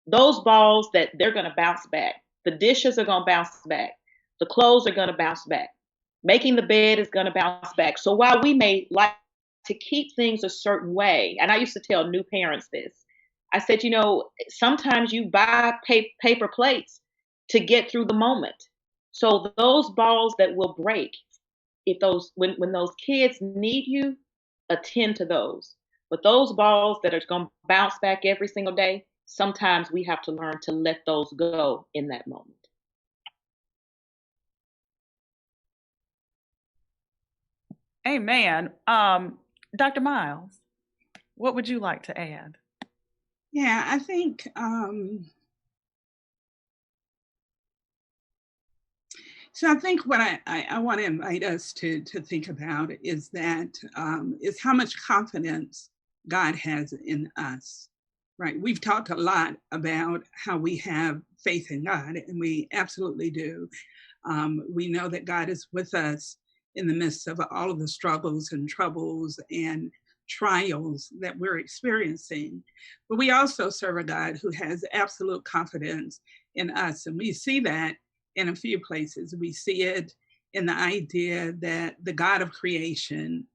Those balls that they're going to bounce back. The dishes are going to bounce back. The clothes are going to bounce back. Making the bed is going to bounce back. So while we may like to keep things a certain way, and I used to tell new parents this, I said, sometimes you buy paper plates to get through the moment. So those balls that will break, when those kids need you, attend to those. But those balls that are going to bounce back every single day, sometimes we have to learn to let those go in that moment. Amen. Dr. Miles, what would you like to add? Yeah, I think so. I think what I want to invite us to think about is how much confidence God has in us. Right. We've talked a lot about how we have faith in God, and we absolutely do. We know that God is with us in the midst of all of the struggles and troubles and trials that we're experiencing. But we also serve a God who has absolute confidence in us. And we see that in a few places. We see it in the idea that the God of creation,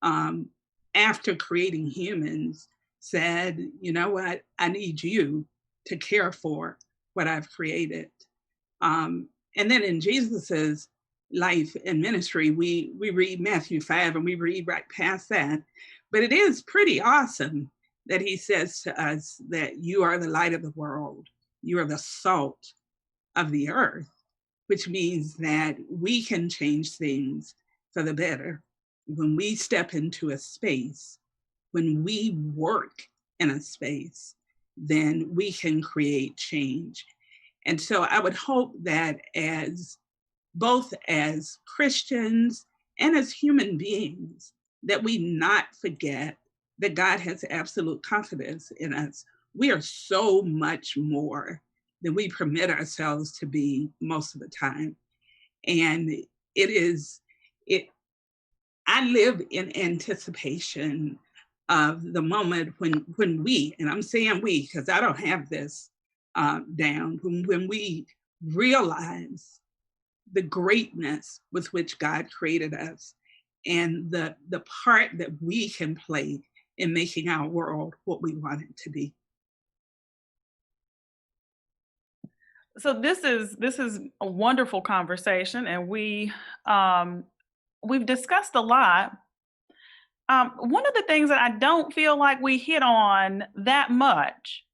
after creating humans, said, you know what, I need you to care for what I've created. And then in Jesus's life and ministry, we read Matthew 5 and we read right past that. But it is pretty awesome that he says to us that you are the light of the world. You are the salt of the earth, which means that we can change things for the better. When we step into a space, when we work in a space, then we can create change. And so I would hope that both as Christians and as human beings, that we not forget that God has absolute confidence in us. We are so much more than we permit ourselves to be most of the time. And I live in anticipation of the moment when we, and I'm saying we, because I don't have this down, when we realize the greatness with which God created us and the part that we can play in making our world what we want it to be. So this is a wonderful conversation, and we've discussed a lot. One of the things that I don't feel like we hit on that much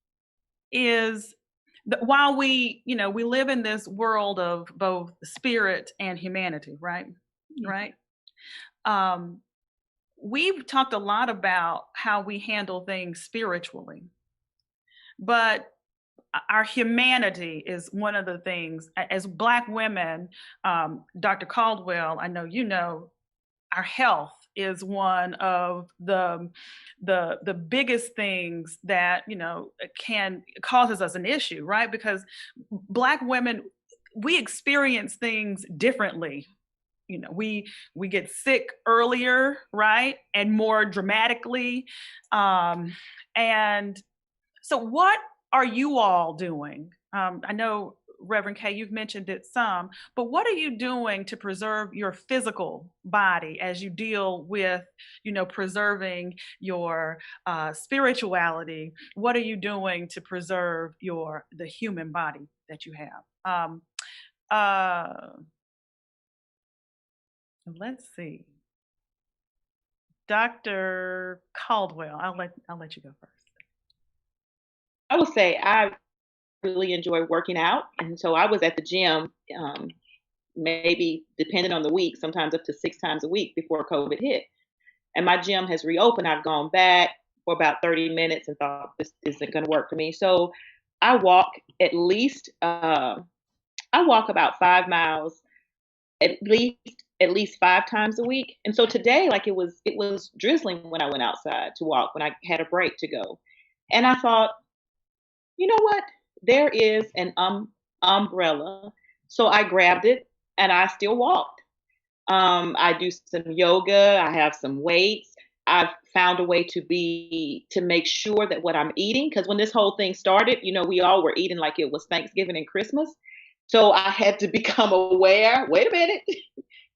is while we live in this world of both spirit and humanity, right? Right. We've talked a lot about how we handle things spiritually, but our humanity is one of the things. As Black women, Dr. Caldwell, I know our health is one of the biggest things that can causes us an issue, right? Because Black women, we experience things differently. We get sick earlier, right, and more dramatically, and so what are you all doing? I know, Reverend Kay, you've mentioned it some, but what are you doing to preserve your physical body as you deal with, preserving your spirituality? What are you doing to preserve the human body that you have? Let's see. Dr. Caldwell, I'll let you go first. I will say I really enjoy working out, and so I was at the gym, maybe depending on the week, sometimes up to 6 times a week before COVID hit. And my gym has reopened. I've gone back for about 30 minutes and thought this isn't going to work for me. So I walk at least, I walk about 5 miles at least at least 5 times a week. And so today, like it was drizzling when I went outside to walk when I had a break to go. And I thought, you know what? There is an umbrella. So I grabbed it and I still walked. I do some yoga. I have some weights. I've found a way to make sure that what I'm eating, because when this whole thing started, we all were eating like it was Thanksgiving and Christmas. So I had to become aware. Wait a minute,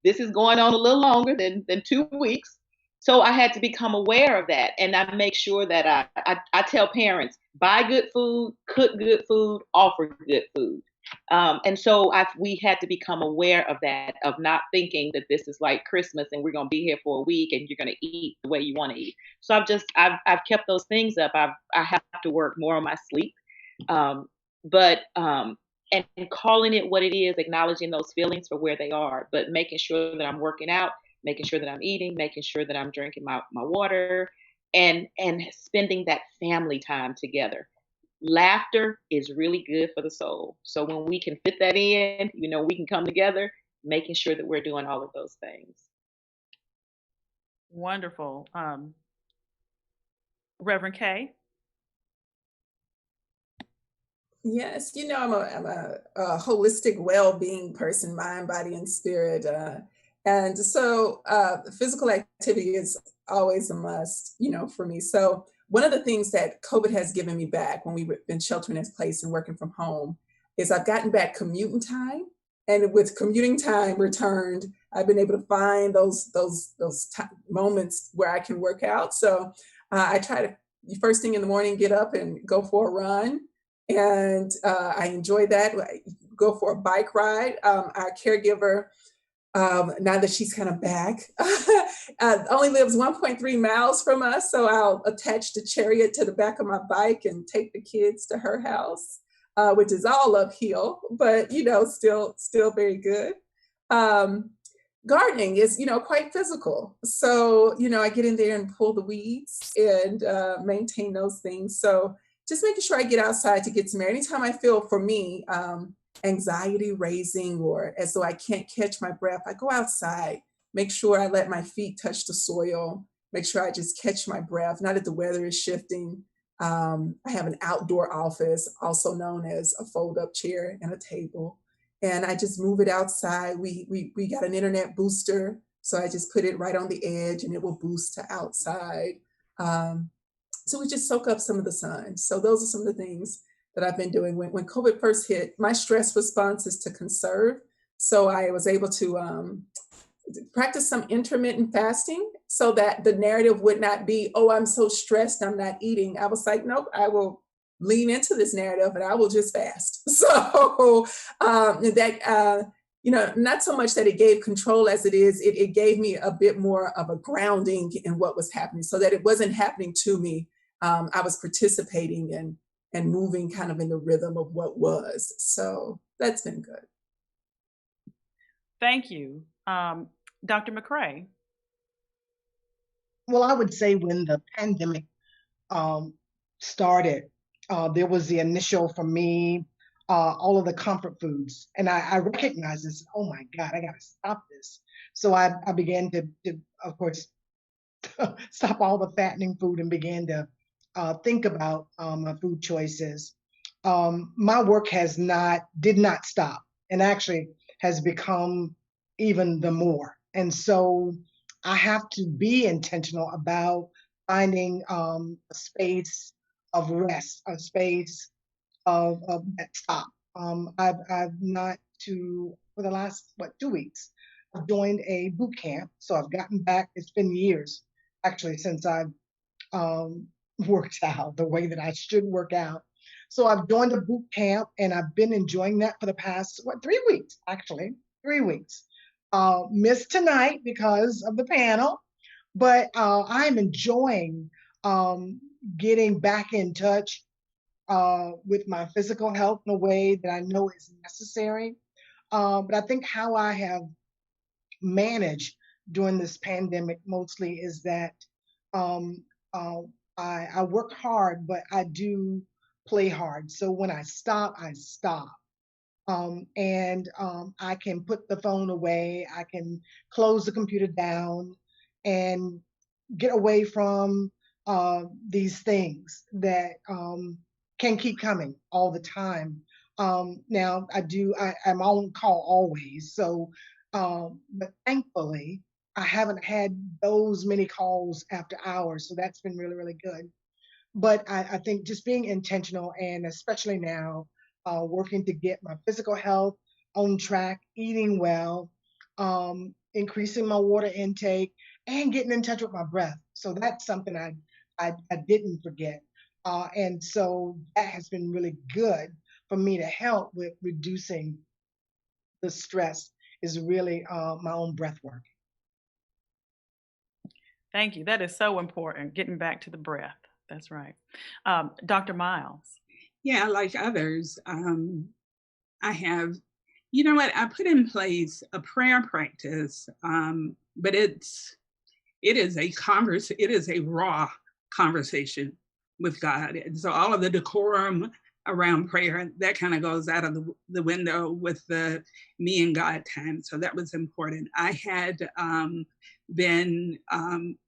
this is going on a little longer than 2 weeks. So I had to become aware of that, and I make sure that I tell parents, buy good food, cook good food, offer good food. And so we had to become aware of that, of not thinking that this is like Christmas and we're going to be here for a week and you're going to eat the way you want to eat. So I've kept those things up. I have to work more on my sleep, but and calling it what it is, acknowledging those feelings for where they are, but making sure that I'm working out, making sure that I'm eating, making sure that I'm drinking my water, and spending that family time together. Laughter is really good for the soul. So when we can fit that in, we can come together, making sure that we're doing all of those things. Wonderful. Reverend Kay? Yes, I'm a holistic well-being person, mind, body, and spirit. And so physical activity is always a must, for me. So one of the things that COVID has given me back when we've been sheltering in place and working from home is I've gotten back commuting time. And with commuting time returned, I've been able to find those moments where I can work out. So I try to first thing in the morning get up and go for a run, and I enjoy that. Go for a bike ride. Our caregiver, now that she's kind of back, only lives 1.3 miles from us, so I'll attach the chariot to the back of my bike and take the kids to her house, which is all uphill, but still very good. Gardening is quite physical, so I get in there and pull the weeds and maintain those things. So just making sure I get outside to get some air. Anytime I feel, for me, anxiety raising or as though I can't catch my breath, I go outside, make sure I let my feet touch the soil, make sure I just catch my breath, not that the weather is shifting. I have an outdoor office, also known as a fold-up chair and a table, and I just move it outside. We got an internet booster, so I just put it right on the edge and it will boost to outside. So we just soak up some of the sun. So those are some of the things that I've been doing. When COVID first hit, my stress response is to conserve. So I was able to practice some intermittent fasting so that the narrative would not be, oh, I'm so stressed, I'm not eating. I was like, nope, I will lean into this narrative and I will just fast. So not so much that it gave control as it gave me a bit more of a grounding in what was happening so that it wasn't happening to me. I was participating and moving kind of in the rhythm of what was. So that's been good. Thank you. Dr. McCray? Well, I would say when the pandemic started, there was the initial, for me, all of the comfort foods. And I recognized this, oh my God, I got to stop this. So I began to, of course, stop all the fattening food and began to think about my food choices. My work did not stop, and actually has become even the more. And so I have to be intentional about finding a space of rest, a space of that stop. I've not for the last 2 weeks, I've joined a boot camp. So I've gotten back. It's been years actually since I've worked out the way that I should work out. So I've joined a boot camp and I've been enjoying that for the past 3 weeks, actually, 3 weeks. Missed tonight because of the panel, But I'm enjoying getting back in touch with my physical health in a way that I know is necessary. But I think how I have managed during this pandemic mostly is that um, uh, I work hard, but I do play hard. So when I stop, I stop. And I can put the phone away, I can close the computer down and get away from these things that can keep coming all the time. Now I'm on call always. So, but thankfully, I haven't had those many calls after hours. So that's been really, really good. But I think just being intentional, and especially now, working to get my physical health on track, eating well, increasing my water intake, and getting in touch with my breath. So that's something I didn't forget. And so that has been really good for me to help with reducing the stress, is really my own breath work. Thank you. That is so important, getting back to the breath. That's right. Dr. Miles. Yeah, like others, I have, you know what, I put in place a prayer practice, but it is a raw conversation with God. And so all of the decorum around prayer, that kind of goes out of the window with the me and God time. So that was important. I had been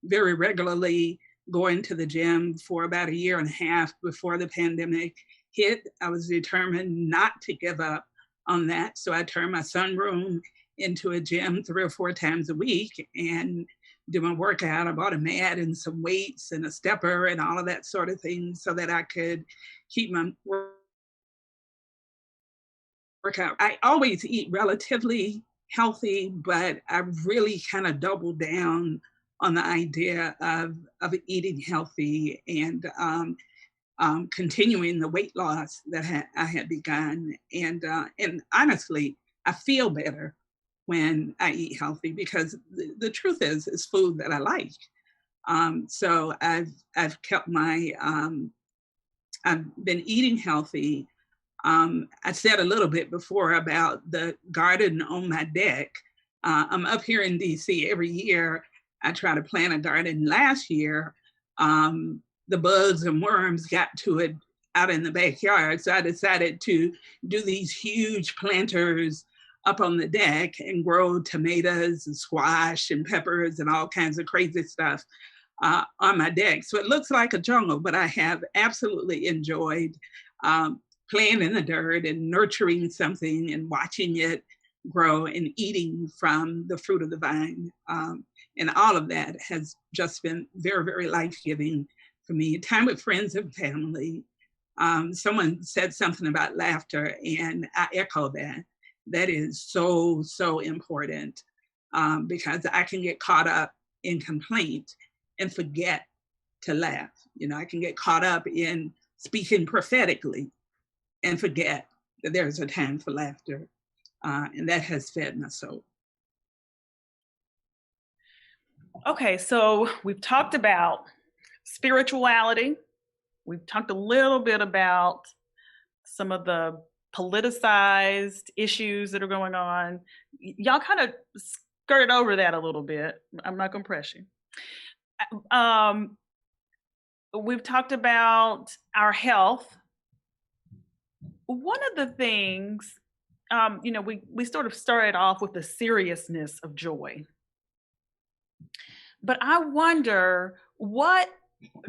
very regularly going to the gym for about a year and a half before the pandemic hit. I was determined not to give up on that. So I turned my sunroom into a gym 3 or 4 times a week and do my workout. I bought a mat and some weights and a stepper and all of that sort of thing so that I could keep my workout. I always eat relatively healthy, but I really kind of doubled down on the idea of eating healthy and continuing the weight loss that I had begun. And honestly, I feel better when I eat healthy because the truth is, it's food that I like. So I've kept I've been eating healthy. I said a little bit before about the garden on my deck. I'm up here in DC every year. I try to plant a garden. Last year, the bugs and worms got to it out in the backyard. So I decided to do these huge planters up on the deck and grow tomatoes and squash and peppers and all kinds of crazy stuff on my deck. So it looks like a jungle, but I have absolutely enjoyed playing in the dirt and nurturing something and watching it grow and eating from the fruit of the vine. And all of that has just been very, very life-giving for me. Time with friends and family. Someone said something about laughter, and I echo that. That is so, so important because I can get caught up in complaint and forget to laugh. You know, I can get caught up in speaking prophetically and forget that there's a time for laughter. And that has fed my soul. Okay, so we've talked about spirituality. We've talked a little bit about some of the politicized issues that are going on. Y'all kind of skirted over that a little bit. I'm not going to press you. We've talked about our health. One of the things, you know, we sort of started off with the seriousness of joy. But I wonder, what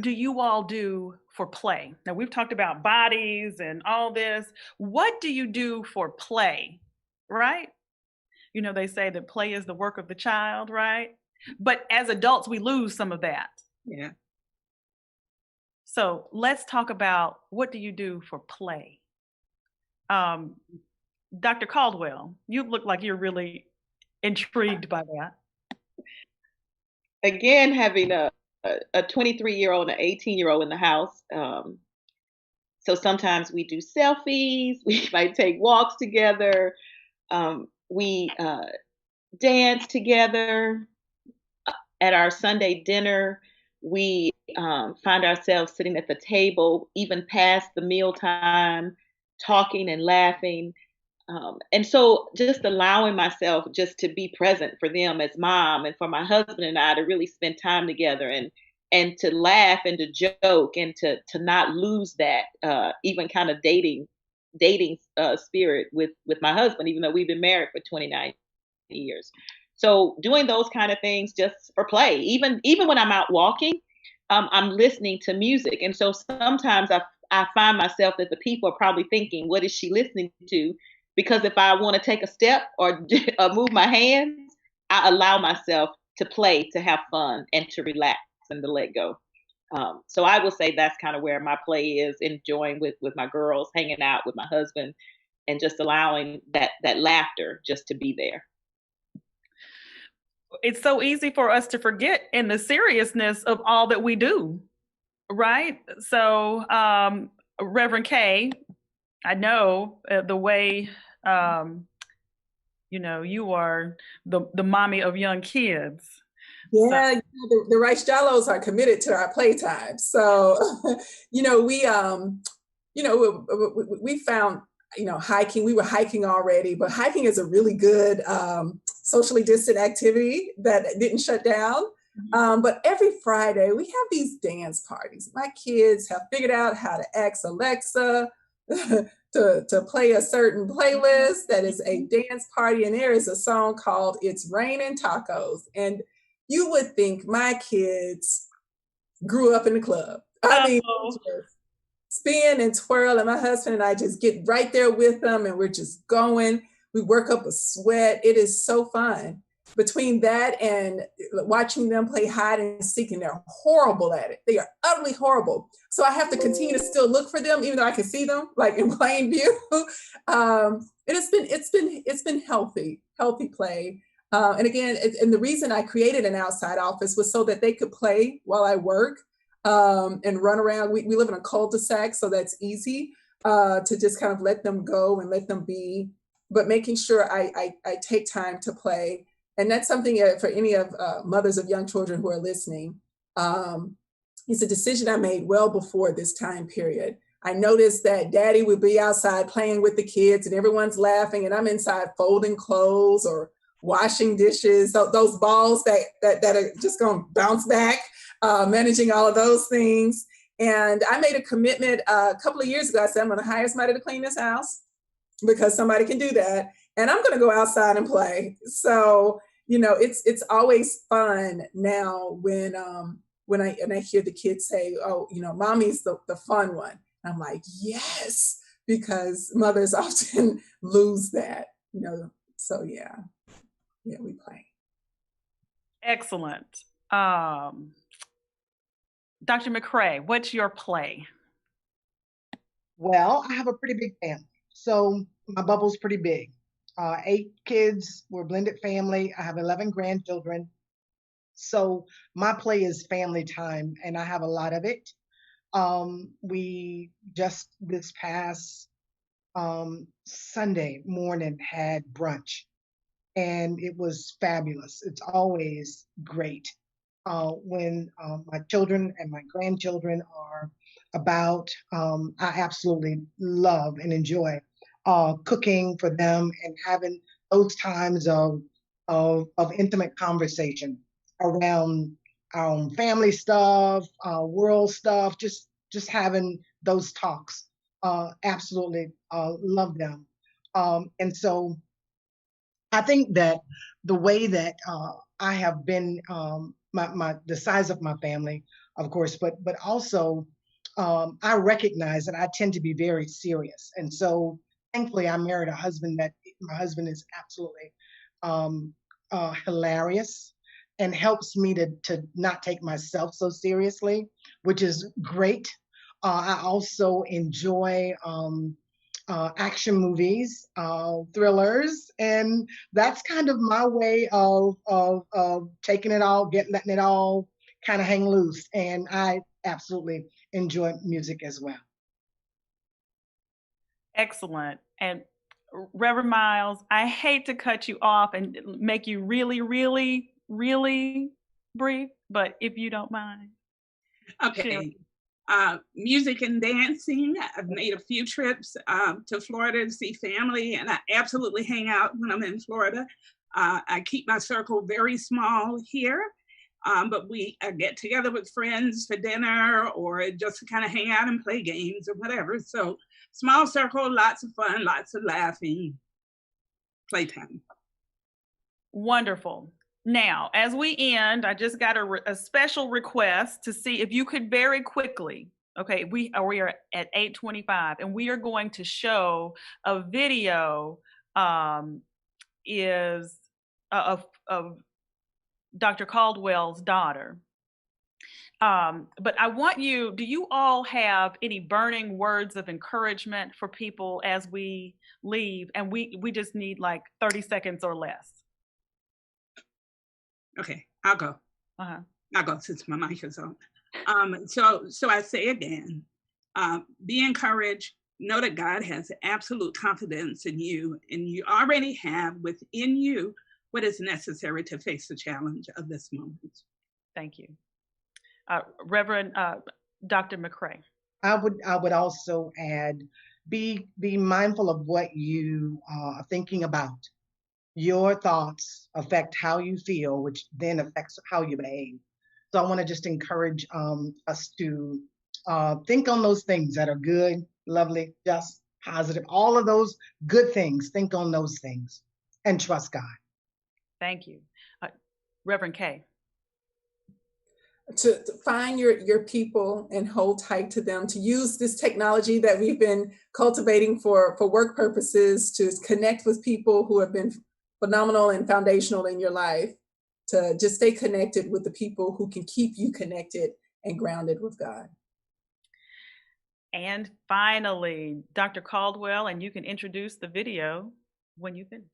do you all do for play? Now, we've talked about bodies and all this. What do you do for play, right? You know, they say that play is the work of the child, right? But as adults, we lose some of that. Yeah. So let's talk about, what do you do for play? Dr. Caldwell, you look like you're really intrigued by that. Again, having a 23-year-old and an 18-year-old in the house. So sometimes we do selfies, we might take walks together, we dance together. at our Sunday dinner, we find ourselves sitting at the table, even past the mealtime, talking and laughing. And so just allowing myself just to be present for them as mom, and for my husband and I to really spend time together, and to laugh and to joke, and to not lose that even kind of dating spirit with my husband, even though we've been married for 29 years. So doing those kind of things just for play, even when I'm out walking, I'm listening to music, and so sometimes I find myself that the people are probably thinking, "What is she listening to?" Because if I want to take a step or, or move my hands, I allow myself to play, to have fun, and to relax and to let go. So I will say that's kind of where my play is, enjoying with my girls, hanging out with my husband, and just allowing that laughter just to be there. It's so easy for us to forget in the seriousness of all that we do, right? So, Reverend Kay, I know the way you are the mommy of young kids. Yeah, the Rice Jollos are committed to our playtime. So, we found, hiking. We were hiking already, but hiking is a really good socially distant activity that didn't shut down. But every Friday we have these dance parties. My kids have figured out how to ask Alexa to play a certain playlist that is a dance party, and there is a song called "It's Raining Tacos," and you would think my kids grew up in the club. I mean, spin and twirl, and my husband and I just get right there with them, and we're just going. We work up a sweat. It is so fun. Between that and watching them play hide and seek, and they're horrible at it. They are utterly horrible. So I have to continue to still look for them, even though I can see them like in plain view. It's been healthy play. And again, and the reason I created an outside office was so that they could play while I work, and run around. We live in a cul-de-sac, so that's easy to just kind of let them go and let them be, but making sure I take time to play. And that's something for any of mothers of young children who are listening. It's a decision I made well before this time period. I noticed that daddy would be outside playing with the kids and everyone's laughing, and I'm inside folding clothes or washing dishes, those balls that are just going to bounce back, managing all of those things. And I made a commitment a couple of years ago. I said, I'm going to hire somebody to clean this house because somebody can do that. And I'm going to go outside and play. So, it's always fun now when I hear the kids say, "Oh, mommy's the fun one." And I'm like, yes, because mothers often lose that, So yeah, we play. Excellent. Dr. McCrae, what's your play? Well, I have a pretty big family. So my bubble's pretty big. 8 kids, we're a blended family. I have 11 grandchildren. So my play is family time, and I have a lot of it. We just this past Sunday morning had brunch, and it was fabulous. It's always great when my children and my grandchildren are about. I absolutely love and enjoy cooking for them and having those times of intimate conversation around our own family stuff, world stuff, just having those talks. Absolutely love them. And so I think that the way that I have been, the size of my family, of course, but also I recognize that I tend to be very serious, and so thankfully I married a husband that my husband is absolutely hilarious and helps me to not take myself so seriously, which is great. I also enjoy action movies, thrillers, and that's kind of my way of taking it all, letting it all kind of hang loose. And I absolutely enjoy music as well. Excellent. And Reverend Miles, I hate to cut you off and make you really, really, really brief, but if you don't mind. Okay. Music and dancing. I've made a few trips to Florida to see family, and I absolutely hang out when I'm in Florida. I keep my circle very small here, but we get together with friends for dinner or just to kind of hang out and play games or whatever. So small circle, lots of fun, lots of laughing, playtime. Wonderful. Now, as we end, I just got a special request to see if you could very quickly, okay, we are at 8:25, and we are going to show a video of Dr. Caldwell's daughter. But I want you, do you all have any burning words of encouragement for people as we leave? And we just need like 30 seconds or less. Okay, I'll go. Uh-huh. I'll go since my mic is on. So I say again, be encouraged. Know that God has absolute confidence in you, and you already have within you what is necessary to face the challenge of this moment. Thank you. Reverend Dr. McCray. I would also add, be mindful of what you are thinking about. Your thoughts affect how you feel, which then affects how you behave. So I want to just encourage us to think on those things that are good, lovely, just, positive, all of those good things. Think on those things and trust God. Thank you. Reverend Kay. To find your people and hold tight to them, to use this technology that we've been cultivating for work purposes, to connect with people who have been phenomenal and foundational in your life, to just stay connected with the people who can keep you connected and grounded with God. And finally, Dr. Caldwell, and you can introduce the video when you finish.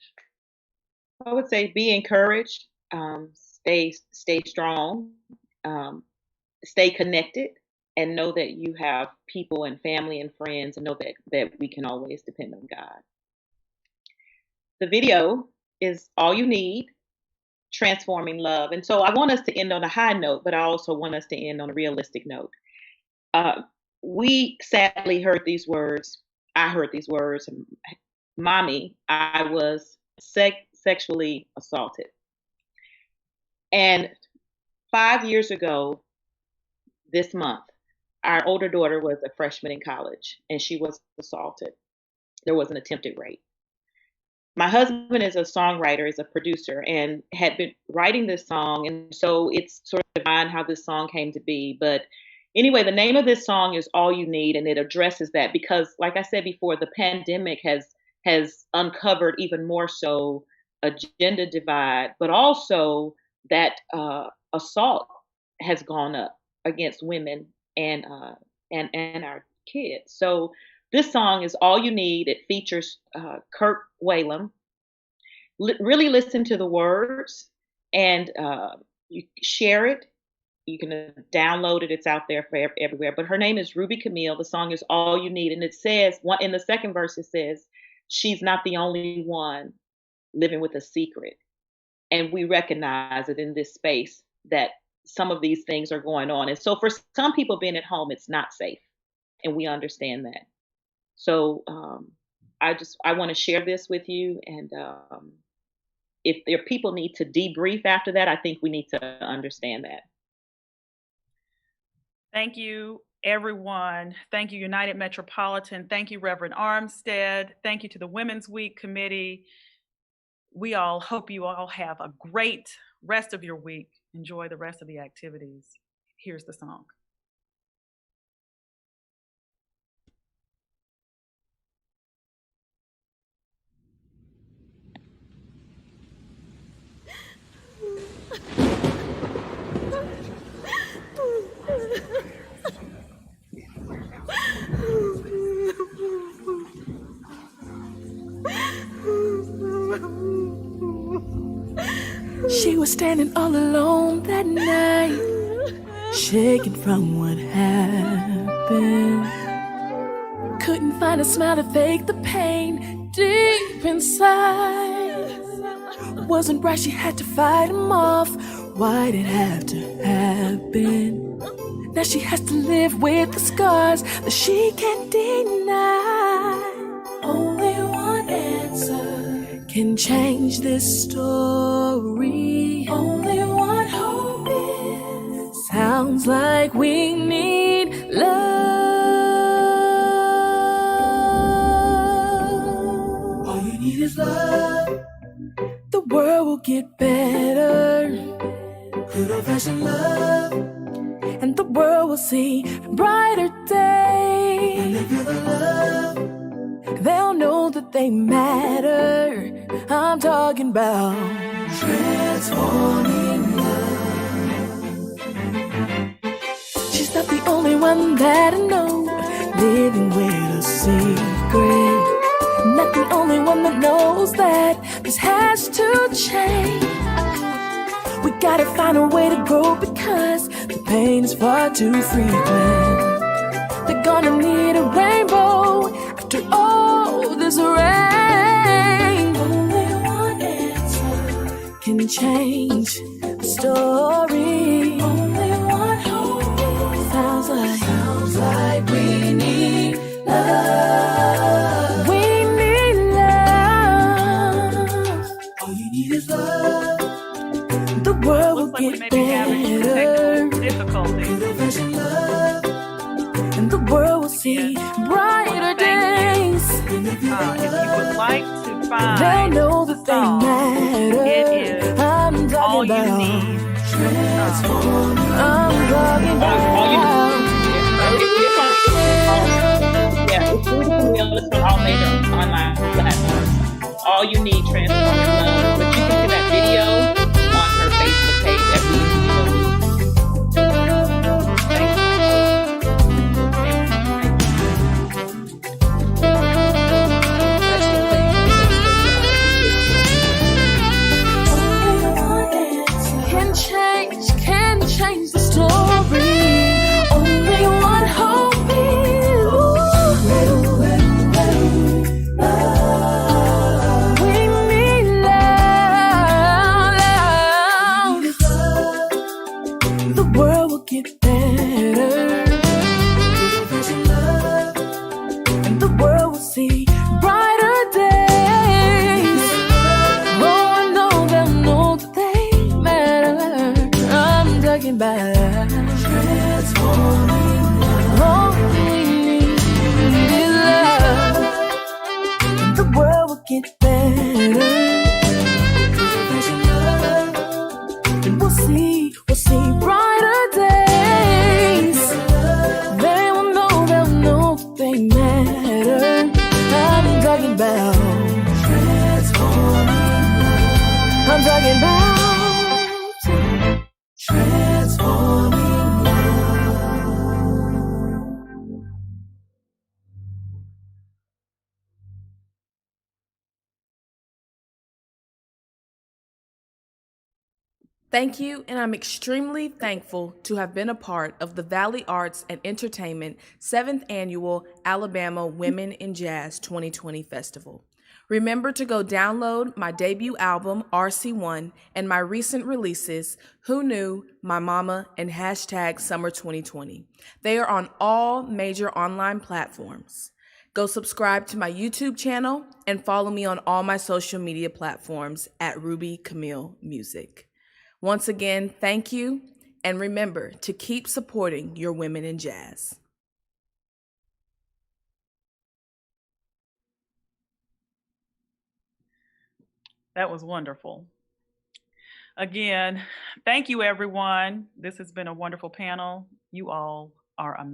I would say be encouraged, stay strong, stay connected, and know that you have people and family and friends, and know that we can always depend on God. The video is All You Need, Transforming Love. And so I want us to end on a high note, but I also want us to end on a realistic note. We sadly heard these words. I heard these words. Mommy, I was sexually assaulted. And 5 years ago, this month, our older daughter was a freshman in college, and she was assaulted. There was an attempted rape. My husband is a songwriter, is a producer, and had been writing this song. And so it's sort of divine how this song came to be. But anyway, the name of this song is All You Need, and it addresses that because, like I said before, the pandemic has uncovered even more so a gender divide, but also that assault has gone up against women and our kids. So this song is All You Need. It features Kurt Whalum. Really listen to the words and you share it. You can download it. It's out there for everywhere. But her name is Ruby Camille. The song is All You Need. And it says, in the second verse, it says, she's not the only one living with a secret. And we recognize it in this space that some of these things are going on. And so for some people being at home, it's not safe. And we understand that. So I want to share this with you. And if there are people need to debrief after that, I think we need to understand that. Thank you, everyone. Thank you, United Metropolitan. Thank you, Reverend Armstead. Thank you to the Women's Week Committee. We all hope you all have a great rest of your week. Enjoy the rest of the activities. Here's the song. She was standing all alone that night, shaking from what happened. Couldn't find a smile to fake the pain deep inside. Wasn't right, she had to fight him off. Why'd it have to happen? Now she has to live with the scars that she can't deny. Only one answer can change this story. Only one hope is. Sounds like we need love. All you need is love. The world will get better. Little version love, and the world will see brighter days. When they feel the love, they'll know that they matter. I'm talking about transforming love. She's not the only one that I know living with a secret. Not the only one that knows that this has to change. We gotta find a way to grow because the pain is far too frequent. They're gonna need a rainbow after all this rain. Only one answer can change the story. Only one hope. Sounds like we need love. We need love. All you need is love. The world will get better. Difficulty. And the world will see brighter days. If you would like to find they'll know that they matter. it is I'm All You talking Need. I'm talking about. Yeah, it's free to Camille. It's on all major online platforms. All You Need, Transforming Love. But you can see that video on her Facebook page at UMMBC. Can change the story. Only one hope is. We need love. The world will get better. And the world will see brighter days. Oh, I know they'll know that they matter. I'm talking about transforming love. All we need is love. And the world will get better. And we'll see brighter days. They will know that they matter. I'm talking about transforming love. I'm talking about transforming love. Thank you, and I'm extremely thankful to have been a part of the Valley Arts and Entertainment 7th Annual Alabama Women in Jazz 2020 Festival. Remember to go download my debut album, RC1, and my recent releases, Who Knew, My Mama, and hashtag Summer 2020. They are on all major online platforms. Go subscribe to my YouTube channel and follow me on all my social media platforms at Ruby Camille Music. Once again, thank you, and remember to keep supporting your women in jazz. That was wonderful. Again, thank you, everyone. This has been a wonderful panel. You all are amazing.